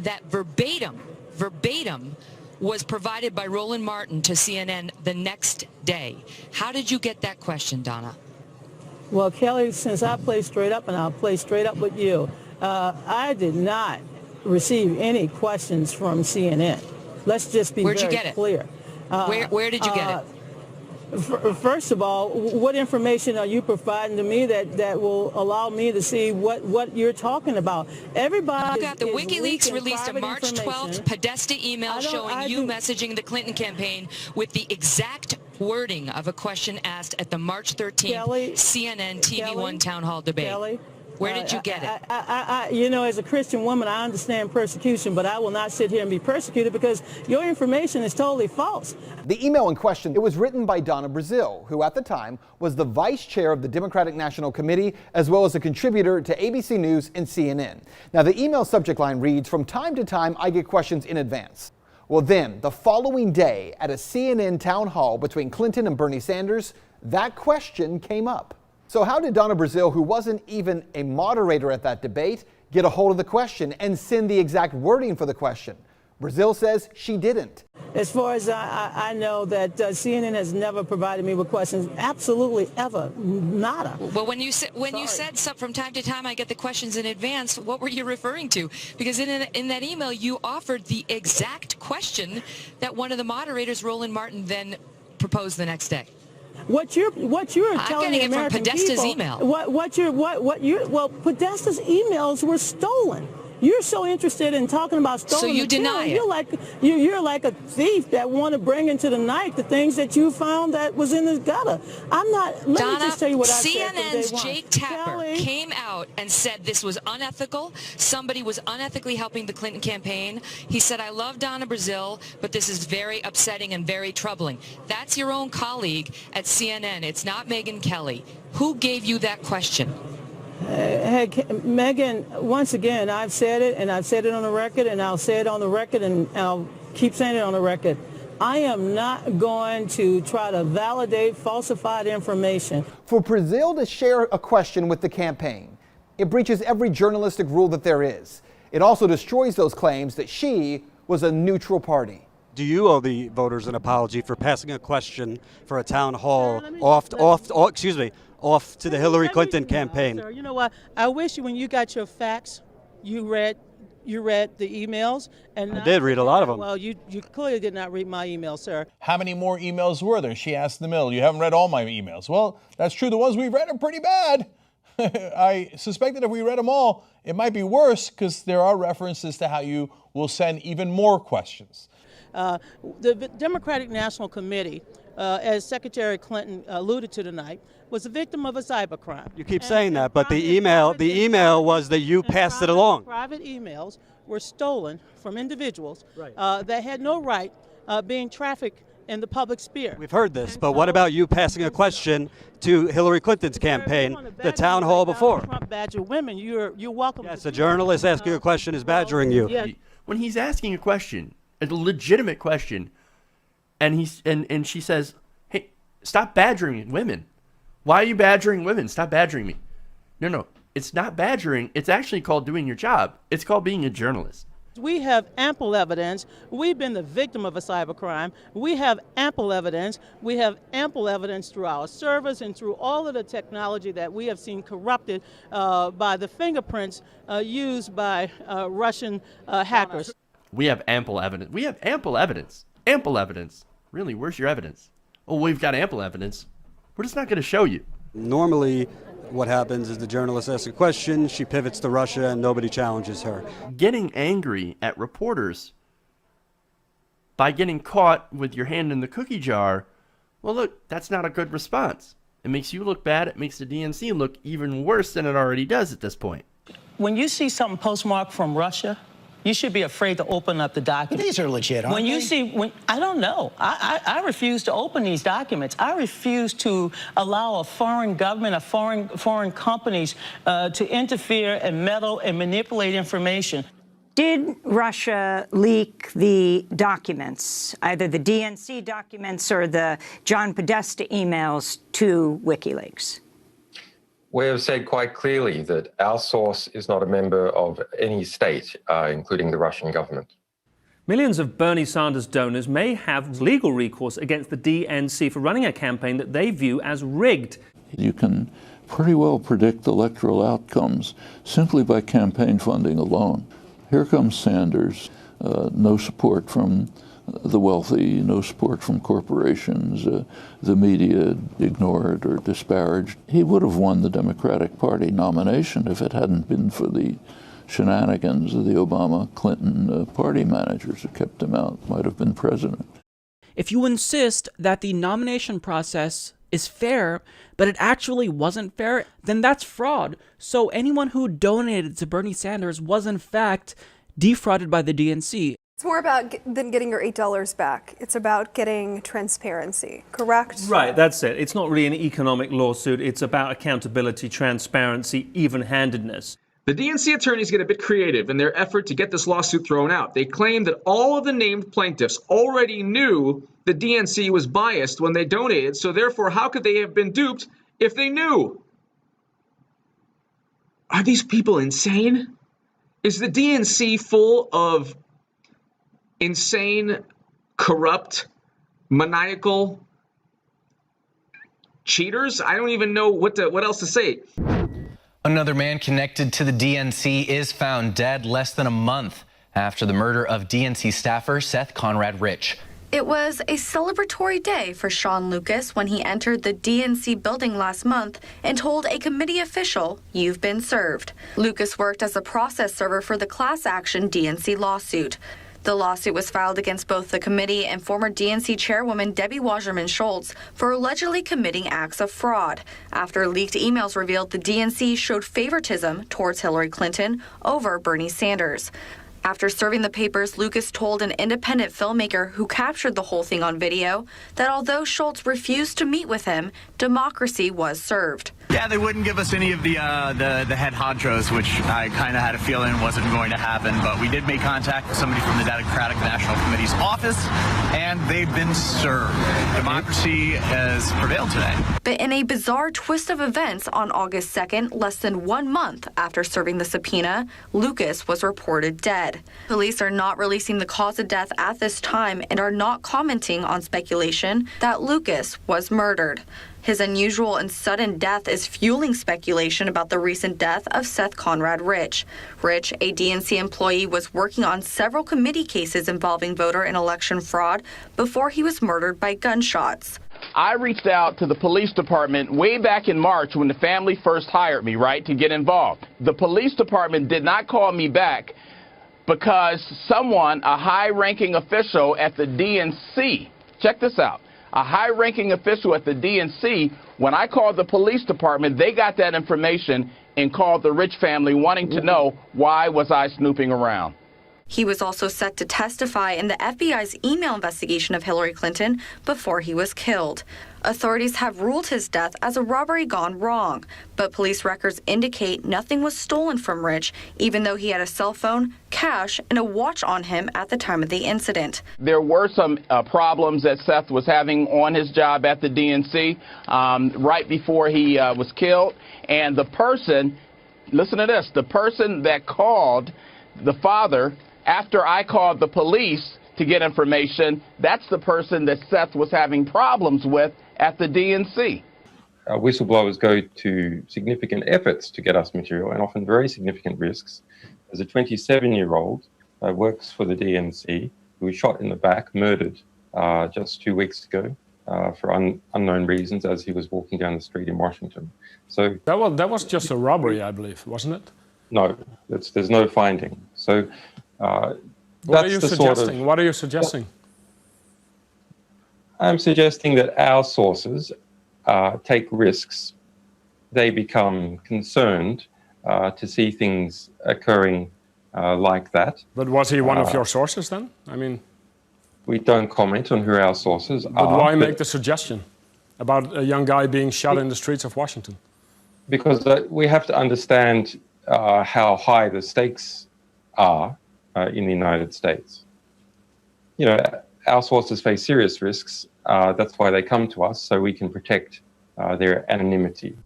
that verbatim was provided by Roland Martin to CNN the next day. How did you get that question, Donna? Well, Kelly, since I play straight up, and I'll play straight up with you, I did not receive any questions from CNN. Let's just be very clear. Where did you get it? First of all, what information are you providing to me that will allow me to see what you're talking about? Everybody got the WikiLeaks released a March 12th Podesta email showing you messaging the Clinton campaign with the exact wording of a question asked at the March 13th CNN TV1 town hall debate. Where did you get it? You know, as a Christian woman, I understand persecution, but I will not sit here and be persecuted because your information is totally false. The email in question, it was written by Donna Brazile, who at the time was the vice chair of the Democratic National Committee, as well as a contributor to ABC News and CNN. Now, the email subject line reads, "From time to time, I get questions in advance." Well, then, the following day at a CNN town hall between Clinton and Bernie Sanders, that question came up. So how did Donna Brazile, who wasn't even a moderator at that debate, get a hold of the question and send the exact wording for the question? Brazile says she didn't. As far as I know, that CNN has never provided me with questions, absolutely ever, nada. Well, when you said from time to time I get the questions in advance, what were you referring to? Because in that email you offered the exact question that one of the moderators, Roland Martin, then proposed the next day. What you're telling the American people, well, Podesta's emails were stolen. You're so interested in talking about stolen So you material. deny it. You're like a thief that want to bring into the night the things that you found that was in the gutter. I'm not. Let me just tell you what I said from day one. CNN's Jake Tapper came out and said this was unethical. Somebody was unethically helping the Clinton campaign. He said, "I love Donna Brazile, but this is very upsetting and very troubling." That's your own colleague at CNN. It's not Megyn Kelly. Who gave you that question? Hey, Megan, once again, I've said it, and I've said it on the record, and I'll say it on the record, and I'll keep saying it on the record. I am not going to try to validate falsified information. For Brazile to share a question with the campaign, it breaches every journalistic rule that there is. It also destroys those claims that she was a neutral party. Do you owe the voters an apology for passing a question for a town hall off to the Hillary Clinton campaign? Sir, you know what? I wish when you got your facts, you read the emails. And I did read a lot of them. Well, you clearly did not read my email, sir. How many more emails were there? She asked the mill. You haven't read all my emails. Well, that's true. The ones we've read are pretty bad. I suspect that if we read them all, it might be worse because there are references to how you will send even more questions. The Democratic National Committee, as Secretary Clinton alluded to tonight, was a victim of a cybercrime. You keep saying that, but the email was that you passed it along. Private emails were stolen from individuals that had no right being trafficked in the public sphere. We've heard this, but what about you passing a question to Hillary Clinton's campaign, the town hall before? Trump badger women, you're welcome. Yes, a journalist asking a question is badgering you. Yeah. When he's asking a question, a legitimate question, and she says, "Hey, stop badgering women. Why are you badgering women? Stop badgering me." No, it's not badgering. It's actually called doing your job. It's called being a journalist. We have ample evidence. We've been the victim of a cybercrime. We have ample evidence. We have ample evidence through our servers and through all of the technology that we have seen corrupted by the fingerprints used by Russian hackers. We have ample evidence. We have ample evidence. Ample evidence. Really, where's your evidence? Oh, we've got ample evidence. We're just not going to show you. Normally, what happens is the journalist asks a question, she pivots to Russia, and nobody challenges her. Getting angry at reporters by getting caught with your hand in the cookie jar, well, look, that's not a good response. It makes you look bad. It makes the DNC look even worse than it already does at this point. When you see something postmarked from Russia, you should be afraid to open up the documents. These are legit, aren't they? I don't know. I refuse to open these documents. I refuse to allow a foreign government, foreign companies to interfere and meddle and manipulate information. Did Russia leak the documents, either the DNC documents or the John Podesta emails, to WikiLeaks? We have said quite clearly that our source is not a member of any state, including the Russian government. Millions of Bernie Sanders donors may have legal recourse against the DNC for running a campaign that they view as rigged. You can pretty well predict electoral outcomes simply by campaign funding alone. Here comes Sanders, no support from the wealthy, no support from corporations, the media ignored or disparaged. He would have won the Democratic Party nomination if it hadn't been for the shenanigans of the Obama-Clinton party managers who kept him out, might have been president. If you insist that the nomination process is fair, but it actually wasn't fair, then that's fraud. So anyone who donated to Bernie Sanders was in fact defrauded by the DNC. It's more about than getting your $8 back. It's about getting transparency, correct? Right, that's it. It's not really an economic lawsuit. It's about accountability, transparency, even-handedness. The DNC attorneys get a bit creative in their effort to get this lawsuit thrown out. They claim that all of the named plaintiffs already knew the DNC was biased when they donated, so therefore how could they have been duped if they knew? Are these people insane? Is the DNC full of insane, corrupt, maniacal cheaters? I don't even know what else to say. Another man connected to the DNC is found dead less than a month after the murder of DNC staffer Seth Conrad Rich. It was a celebratory day for Sean Lucas when he entered the DNC building last month and told a committee official, "You've been served." Lucas worked as a process server for the class action DNC lawsuit. The lawsuit was filed against both the committee and former DNC chairwoman Debbie Wasserman Schultz for allegedly committing acts of fraud after leaked emails revealed the DNC showed favoritism towards Hillary Clinton over Bernie Sanders. After serving the papers, Lucas told an independent filmmaker who captured the whole thing on video that although Schultz refused to meet with him, democracy was served. Yeah, they wouldn't give us any of the head honchos, which I kind of had a feeling wasn't going to happen. But we did make contact with somebody from the Democratic National Committee's office, and they've been served. Democracy has prevailed today. But in a bizarre twist of events, on August 2nd, less than 1 month after serving the subpoena, Lucas was reported dead. Police are not releasing the cause of death at this time and are not commenting on speculation that Lucas was murdered. His unusual and sudden death is fueling speculation about the recent death of Seth Conrad Rich. Rich, a DNC employee, was working on several committee cases involving voter and election fraud before he was murdered by gunshots. I reached out to the police department way back in March when the family first hired me, right, to get involved. The police department did not call me back because someone, a high-ranking official at the DNC, check this out, a high-ranking official at the DNC, when I called the police department, they got that information and called the Rich family wanting to know why was I snooping around. He was also set to testify in the FBI's email investigation of Hillary Clinton before he was killed. Authorities have ruled his death as a robbery gone wrong, but police records indicate nothing was stolen from Rich, even though he had a cell phone, cash, and a watch on him at the time of the incident. There were some problems that Seth was having on his job at the DNC right before he was killed, and the person, listen to this, the person that called the father after I called the police to get information, that's the person that Seth was having problems with at the DNC. Whistleblowers go to significant efforts to get us material and often very significant risks. There's a 27-year-old works for the DNC who was shot in the back, murdered just 2 weeks ago for unknown reasons as he was walking down the street in Washington. So that was just a robbery, I believe, wasn't it? No, there's no finding. So what are you suggesting? What are you suggesting? I'm suggesting that our sources take risks. They become concerned to see things occurring like that. But was he one of your sources then? I mean, we don't comment on who our sources are. But why make the suggestion about a young guy being shot in the streets of Washington? Because we have to understand how high the stakes are in the United States. You know, our sources face serious risks. That's why they come to us, so we can protect their anonymity.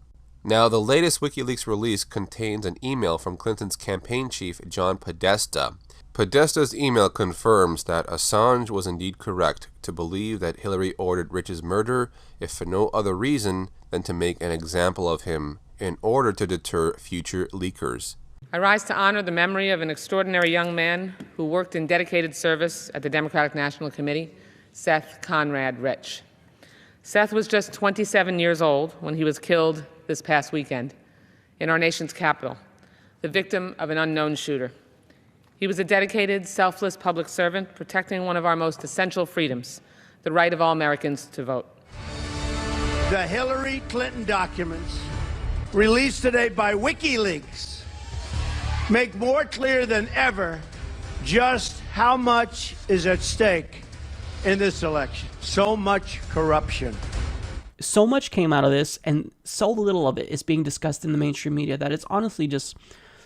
Now, the latest WikiLeaks release contains an email from Clinton's campaign chief, John Podesta. Podesta's email confirms that Assange was indeed correct to believe that Hillary ordered Rich's murder, if for no other reason than to make an example of him in order to deter future leakers. I rise to honor the memory of an extraordinary young man who worked in dedicated service at the Democratic National Committee, Seth Conrad Rich. Seth was just 27 years old when he was killed this past weekend in our nation's capital, the victim of an unknown shooter. He was a dedicated, selfless public servant protecting one of our most essential freedoms, the right of all Americans to vote. The Hillary Clinton documents released today by WikiLeaks make more clear than ever just how much is at stake in this election. So much corruption. So much came out of this, and so little of it is being discussed in the mainstream media that it's honestly just...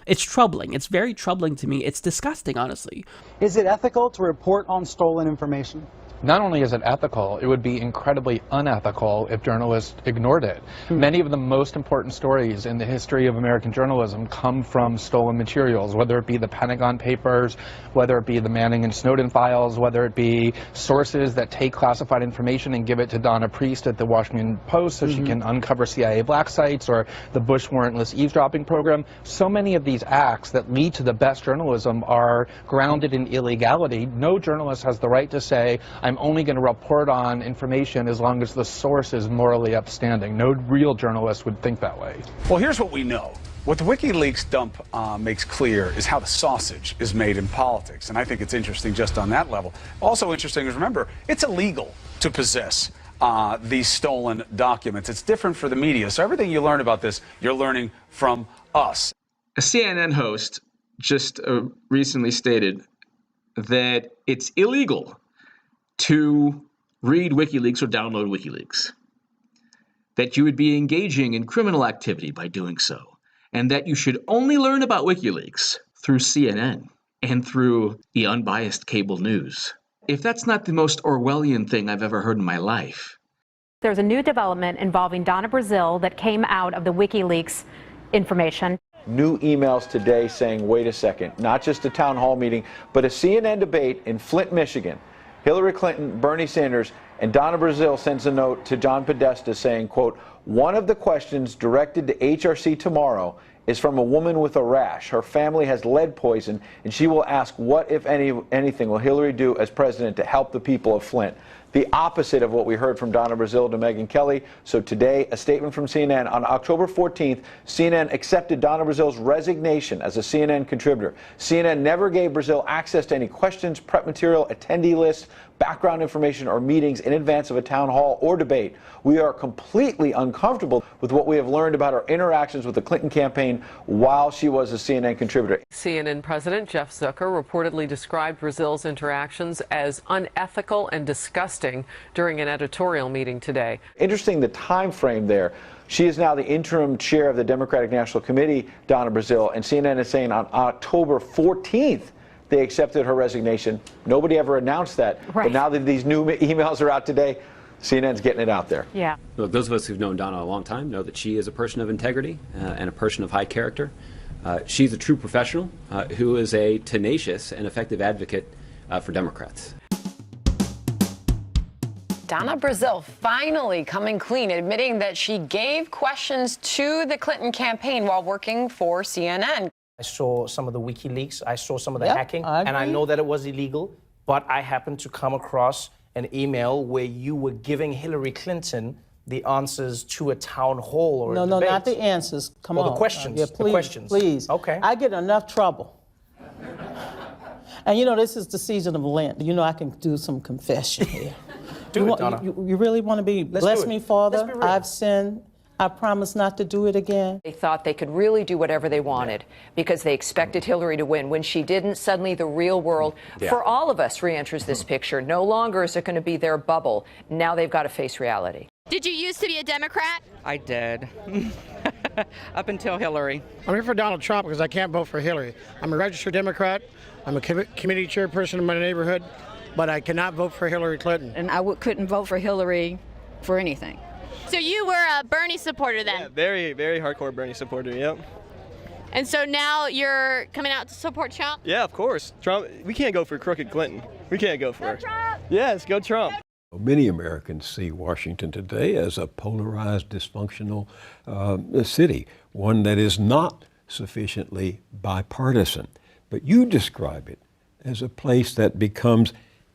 It's troubling. It's very troubling to me. It's disgusting, honestly. Is it ethical to report on stolen information? Not only is it ethical, it would be incredibly unethical if journalists ignored it. Many of the most important stories in the history of American journalism come from stolen materials, whether it be the Pentagon Papers, whether it be the Manning and Snowden files, whether it be sources that take classified information and give it to Donna Priest at the Washington Post so she can uncover CIA black sites, or the Bush warrantless eavesdropping program. So many of these acts that lead to the best journalism are grounded in illegality. No journalist has the right to say, I'm only going to report on information as long as the source is morally upstanding. No real journalist would think that way. Well, here's what we know. What the WikiLeaks dump makes clear is how the sausage is made in politics. And I think it's interesting just on that level. Also interesting is, remember, it's illegal to possess these stolen documents. It's different for the media. So everything you learn about this, you're learning from us. A CNN host just recently stated that it's illegal to read WikiLeaks or download WikiLeaks, that you would be engaging in criminal activity by doing so, and that you should only learn about WikiLeaks through CNN and through the unbiased cable news. If that's not the most Orwellian thing I've ever heard in my life. There's a new development involving Donna Brazile that came out of the WikiLeaks information. New emails today saying, wait a second, not just a town hall meeting, but a CNN debate in Flint, Michigan. Hillary Clinton, Bernie Sanders, and Donna Brazile sends a note to John Podesta saying, quote, one of the questions directed to HRC tomorrow is from a woman with a rash. Her family has lead poison, and she will ask what, if anything, will Hillary do as president to help the people of Flint. The opposite of what we heard from Donna Brazile to Megyn Kelly. So today, a statement from CNN. On October 14th, CNN accepted Donna Brazile's resignation as a CNN contributor. CNN never gave Brazile access to any questions, prep material, attendee list, background information, or meetings in advance of a town hall or debate. We are completely uncomfortable with what we have learned about her interactions with the Clinton campaign while she was a CNN contributor. CNN President Jeff Zucker reportedly described Brazile's interactions as unethical and disgusting during an editorial meeting today. Interesting the time frame there. She is now the interim chair of the Democratic National Committee, Donna Brazile, and CNN is saying on October 14th, they accepted her resignation. Nobody ever announced that. Right. But now that these new emails are out today, CNN's getting it out there. Yeah. Look, those of us who've known Donna a long time know that she is a person of integrity and a person of high character. She's a true professional who is a tenacious and effective advocate for Democrats. Donna Brazile finally coming clean, admitting that she gave questions to the Clinton campaign while working for CNN. I saw some of the WikiLeaks, I saw some of the hacking, and I know that it was illegal, but I happened to come across an email where you were giving Hillary Clinton the answers to a town hall or a debate. No, not the answers. Come on. The questions. Yeah, please, the questions. Please. Okay. I get enough trouble. And you know, this is the season of Lent. You know, I can do some confession here. Do it, Donna. You really want to be, bless me, Father, I've sinned. I promise not to do it again. They thought they could really do whatever they wanted because they expected Hillary to win. When she didn't, suddenly the real world, for all of us, re-enters this picture. No longer is it going to be their bubble. Now they've got to face reality. Did you used to be a Democrat? I did. up until Hillary. I'm here for Donald Trump because I can't vote for Hillary. I'm a registered Democrat. I'm a committee chairperson in my neighborhood, but I cannot vote for Hillary Clinton. And I couldn't vote for Hillary for anything. So you were a Bernie supporter then? Yeah, very, very hardcore Bernie supporter, yep. And so now you're coming out to support Trump? Yeah, of course. Trump, we can't go for crooked Clinton. We can't go for her. Trump! Yes, go Trump. Many Americans see Washington today as a polarized, dysfunctional city, one that is not sufficiently bipartisan. But you describe it as a place that becomes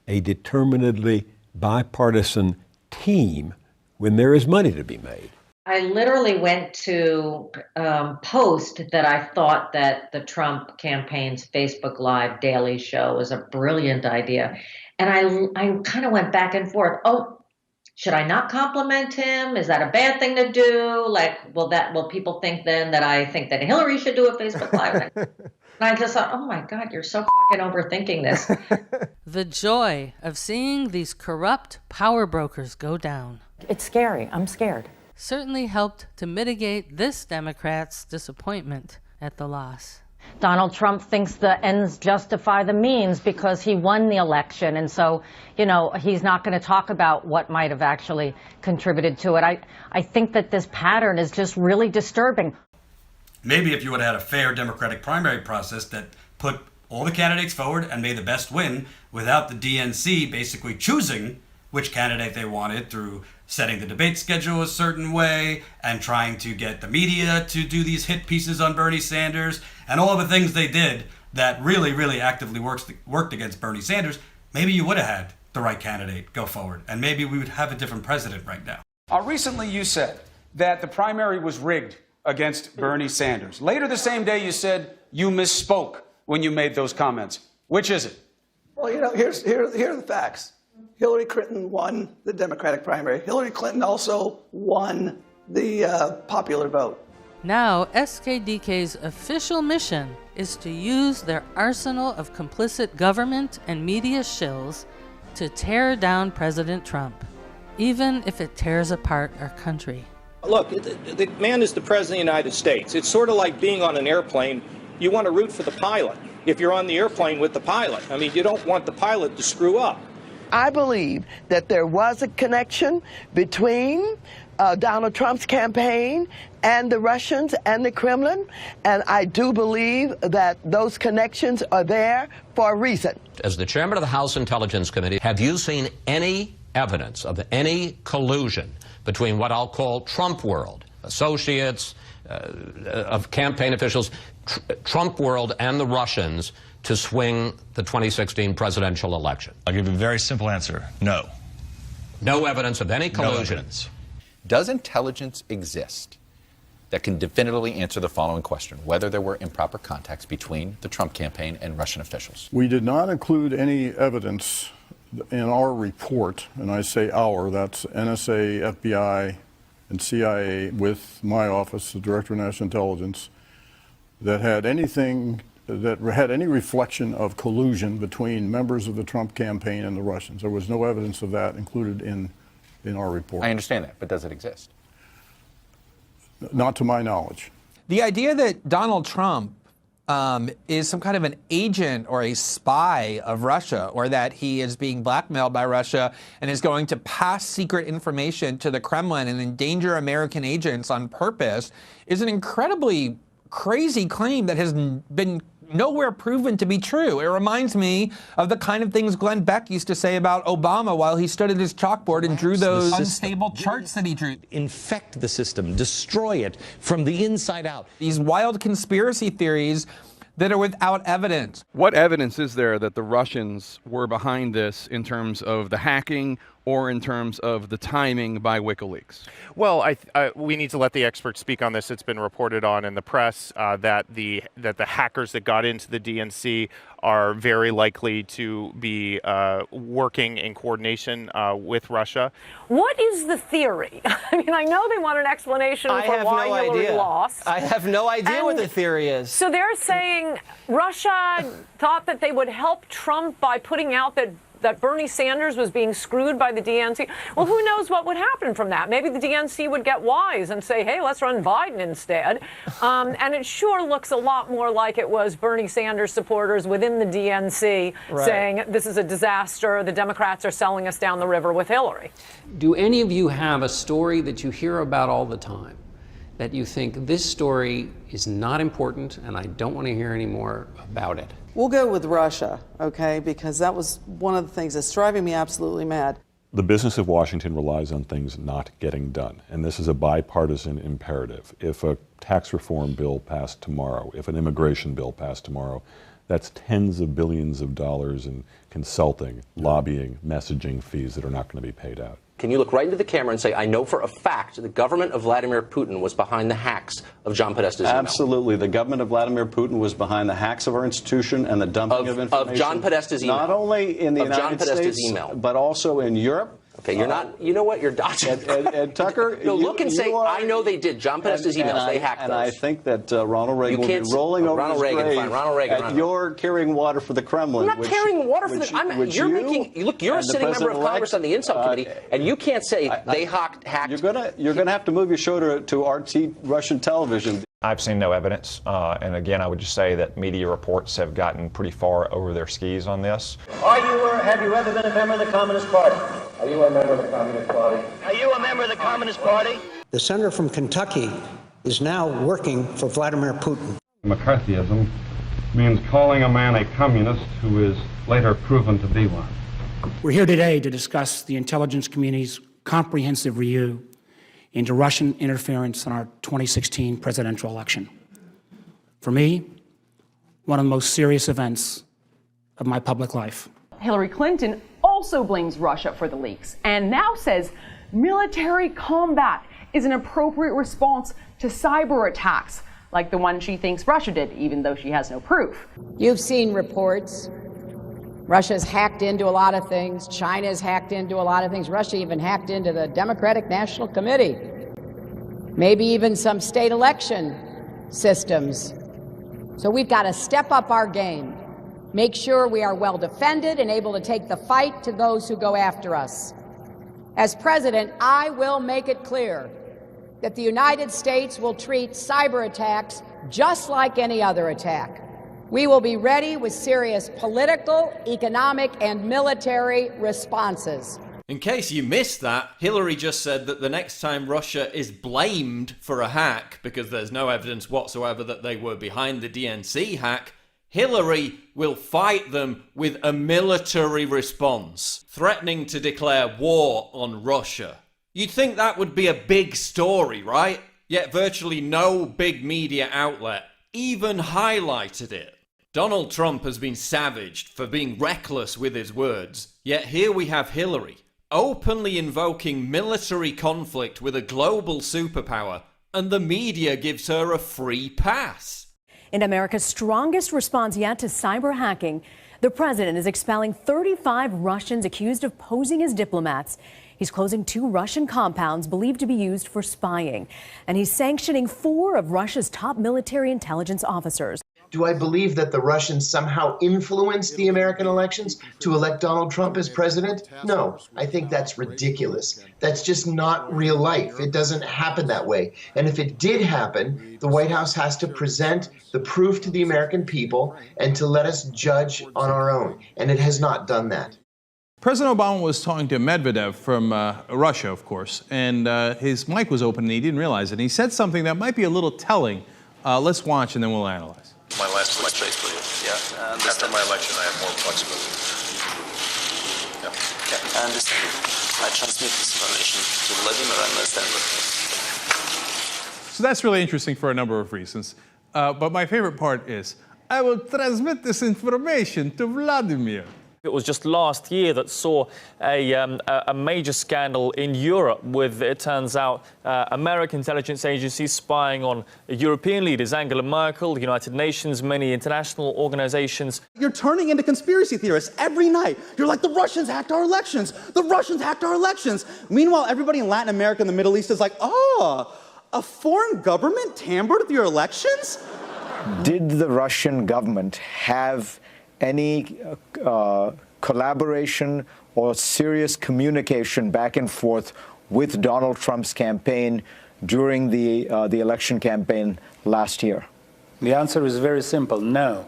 a determinedly bipartisan team when there is money to be made. I literally went to post that I thought that the Trump campaign's Facebook Live daily show was a brilliant idea. And I kind of went back and forth. Oh, should I not compliment him? Is that a bad thing to do? Like, will people think then that I think that Hillary should do a Facebook Live? And I just thought, oh my God, you're so fucking overthinking this. The joy of seeing these corrupt power brokers go down. It's scary. I'm scared. Certainly helped to mitigate this Democrat's disappointment at the loss. Donald Trump thinks the ends justify the means because he won the election. And so, he's not going to talk about what might have actually contributed to it. I think that this pattern is just really disturbing. Maybe if you would have had a fair Democratic primary process that put all the candidates forward and made the best win without the DNC basically choosing which candidate they wanted through setting the debate schedule a certain way and trying to get the media to do these hit pieces on Bernie Sanders and all of the things they did that really, really actively worked against Bernie Sanders, maybe you would have had the right candidate go forward and maybe we would have a different president right now. Recently you said that the primary was rigged against Bernie Sanders. Later the same day you said you misspoke when you made those comments. Which is it? Well, here are the facts. Hillary Clinton won the Democratic primary. Hillary Clinton also won the popular vote. Now, SKDK's official mission is to use their arsenal of complicit government and media shills to tear down President Trump, even if it tears apart our country. Look, the man is the President of the United States. It's sort of like being on an airplane. You want to root for the pilot if you're on the airplane with the pilot. I mean, you don't want the pilot to screw up. I believe that there was a connection between Donald Trump's campaign and the Russians and the Kremlin, and I do believe that those connections are there for a reason. As the chairman of the House Intelligence Committee, have you seen any evidence of any collusion between what I'll call Trump world, associates of campaign officials, Trump world and the Russians to swing the 2016 presidential election? I'll give you a very simple answer. No. No evidence of any collusion. No evidence. Does intelligence exist that can definitively answer the following question, whether there were improper contacts between the Trump campaign and Russian officials? We did not include any evidence in our report, and I say our, that's NSA, FBI, and CIA with my office, the Director of National Intelligence, that had any reflection of collusion between members of the Trump campaign and the Russians. There was no evidence of that included in our report. I understand that, but does it exist? Not to my knowledge. The idea that Donald Trump is some kind of an agent or a spy of Russia, or that he is being blackmailed by Russia and is going to pass secret information to the Kremlin and endanger American agents on purpose, is an incredibly crazy claim that has been nowhere proven to be true. It reminds me of the kind of things Glenn Beck used to say about Obama while he stood at his chalkboard and drew those unstable charts that he drew. Infect the system, destroy it from the inside out. These wild conspiracy theories that are without evidence. What evidence is there that the Russians were behind this in terms of the hacking or in terms of the timing by WikiLeaks? Well, we need to let the experts speak on this. It's been reported on in the press that the hackers that got into the DNC are very likely to be working in coordination with Russia. What is the theory? I mean, I know they want an explanation for why Hillary lost. I have no idea what the theory is. So they're saying Russia thought that they would help Trump by putting out that that Bernie Sanders was being screwed by the DNC. Well, who knows what would happen from that? Maybe the DNC would get wise and say, hey, let's run Biden instead. And it sure looks a lot more like it was Bernie Sanders supporters within the DNC saying this is a disaster. The Democrats are selling us down the river with Hillary. Do any of you have a story that you hear about all the time that you think this story is not important and I don't want to hear any more about it? We'll go with Russia, okay, because that was one of the things that's driving me absolutely mad. The business of Washington relies on things not getting done, and this is a bipartisan imperative. If a tax reform bill passed tomorrow, if an immigration bill passed tomorrow, that's tens of billions of dollars in consulting, lobbying, messaging fees that are not going to be paid out. Can you look right into the camera and say, I know for a fact the government of Vladimir Putin was behind the hacks of John Podesta's email? Absolutely. The government of Vladimir Putin was behind the hacks of our institution and the dumping of information. Of John Podesta's email. Not only in the United John Podesta's States, email. but also in Europe. Okay, you're not, you know what, you're dodging. And Tucker, no, look and say, I know they did. John Podesta's emails, they hacked those. And I think that Ronald Reagan will be rolling over his grave at your carrying water for the Kremlin. I'm not carrying water for the... You're a sitting member of Congress on the Intel Committee, and you can't say they hacked... You're gonna have to move your show to RT Russian television. I've seen no evidence, and again, I would just say that media reports have gotten pretty far over their skis on this. Have you ever been a member of the Communist Party? Are you a member of the Communist Party? Are you a member of the Communist Party? The senator from Kentucky is now working for Vladimir Putin. McCarthyism means calling a man a communist who is later proven to be one. We're here today to discuss the intelligence community's comprehensive review into Russian interference in our 2016 presidential election. For me, one of the most serious events of my public life. Hillary Clinton also blames Russia for the leaks and now says military combat is an appropriate response to cyber attacks, like the one she thinks Russia did, even though she has no proof. You've seen reports. Russia's hacked into a lot of things. China's hacked into a lot of things. Russia even hacked into the Democratic National Committee. Maybe even some state election systems. So we've got to step up our game. Make sure we are well defended and able to take the fight to those who go after us. As president, I will make it clear that the United States will treat cyber attacks just like any other attack. We will be ready with serious political, economic, and military responses. In case you missed that, Hillary just said that the next time Russia is blamed for a hack, because there's no evidence whatsoever that they were behind the DNC hack, Hillary will fight them with a military response, threatening to declare war on Russia. You'd think that would be a big story, right? Yet virtually no big media outlet even highlighted it. Donald Trump has been savaged for being reckless with his words, yet here we have Hillary, openly invoking military conflict with a global superpower, and the media gives her a free pass. In America's strongest response yet to cyber hacking, the president is expelling 35 Russians accused of posing as diplomats. He's closing 2 Russian compounds believed to be used for spying, and he's sanctioning 4 of Russia's top military intelligence officers. Do I believe that the Russians somehow influenced the American elections to elect Donald Trump as president? No, I think that's ridiculous. That's just not real life. It doesn't happen that way. And if it did happen, the White House has to present the proof to the American people and to let us judge on our own. And it has not done that. President Obama was talking to Medvedev from Russia, of course, and his mic was open and he didn't realize it. And he said something that might be a little telling. Let's watch and then we'll analyze. My last election, yeah. After my election, I have more flexibility. Yeah. Yeah, I understand. I transmit this information to Vladimir and understand So that's really interesting for a number of reasons. But my favorite part is, I will transmit this information to Vladimir. It was just last year that saw a major scandal in Europe with, it turns out, American intelligence agencies spying on European leaders, Angela Merkel, the United Nations, many international organizations. You're turning into conspiracy theorists every night. You're like, the Russians hacked our elections. The Russians hacked our elections. Meanwhile, everybody in Latin America and the Middle East is like, oh, a foreign government tampered with your elections? Did the Russian government have any collaboration or serious communication back and forth with Donald Trump's campaign during the election campaign last year? The answer is very simple, no.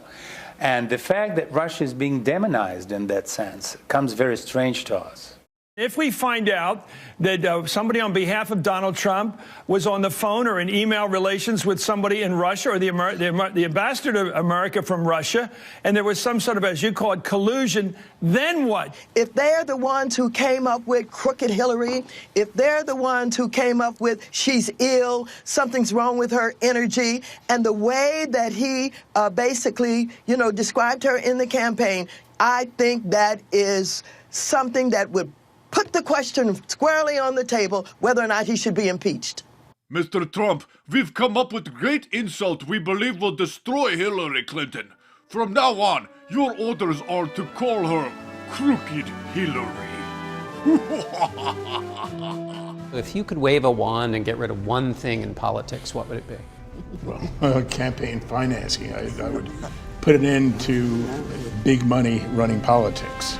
And the fact that Russia is being demonized in that sense comes very strange to us. If we find out that somebody on behalf of Donald Trump was on the phone or in email relations with somebody in Russia or the ambassador to America from Russia, and there was some sort of, as you call it, collusion, then what? If they're the ones who came up with crooked Hillary, if they're the ones who came up with she's ill, something's wrong with her energy, and the way that he basically, described her in the campaign, I think that is something that would put the question squarely on the table whether or not he should be impeached. Mr. Trump, we've come up with a great insult we believe will destroy Hillary Clinton. From now on, your orders are to call her Crooked Hillary. If you could wave a wand and get rid of one thing in politics, what would it be? Well, campaign financing. I would put an end to big money running politics.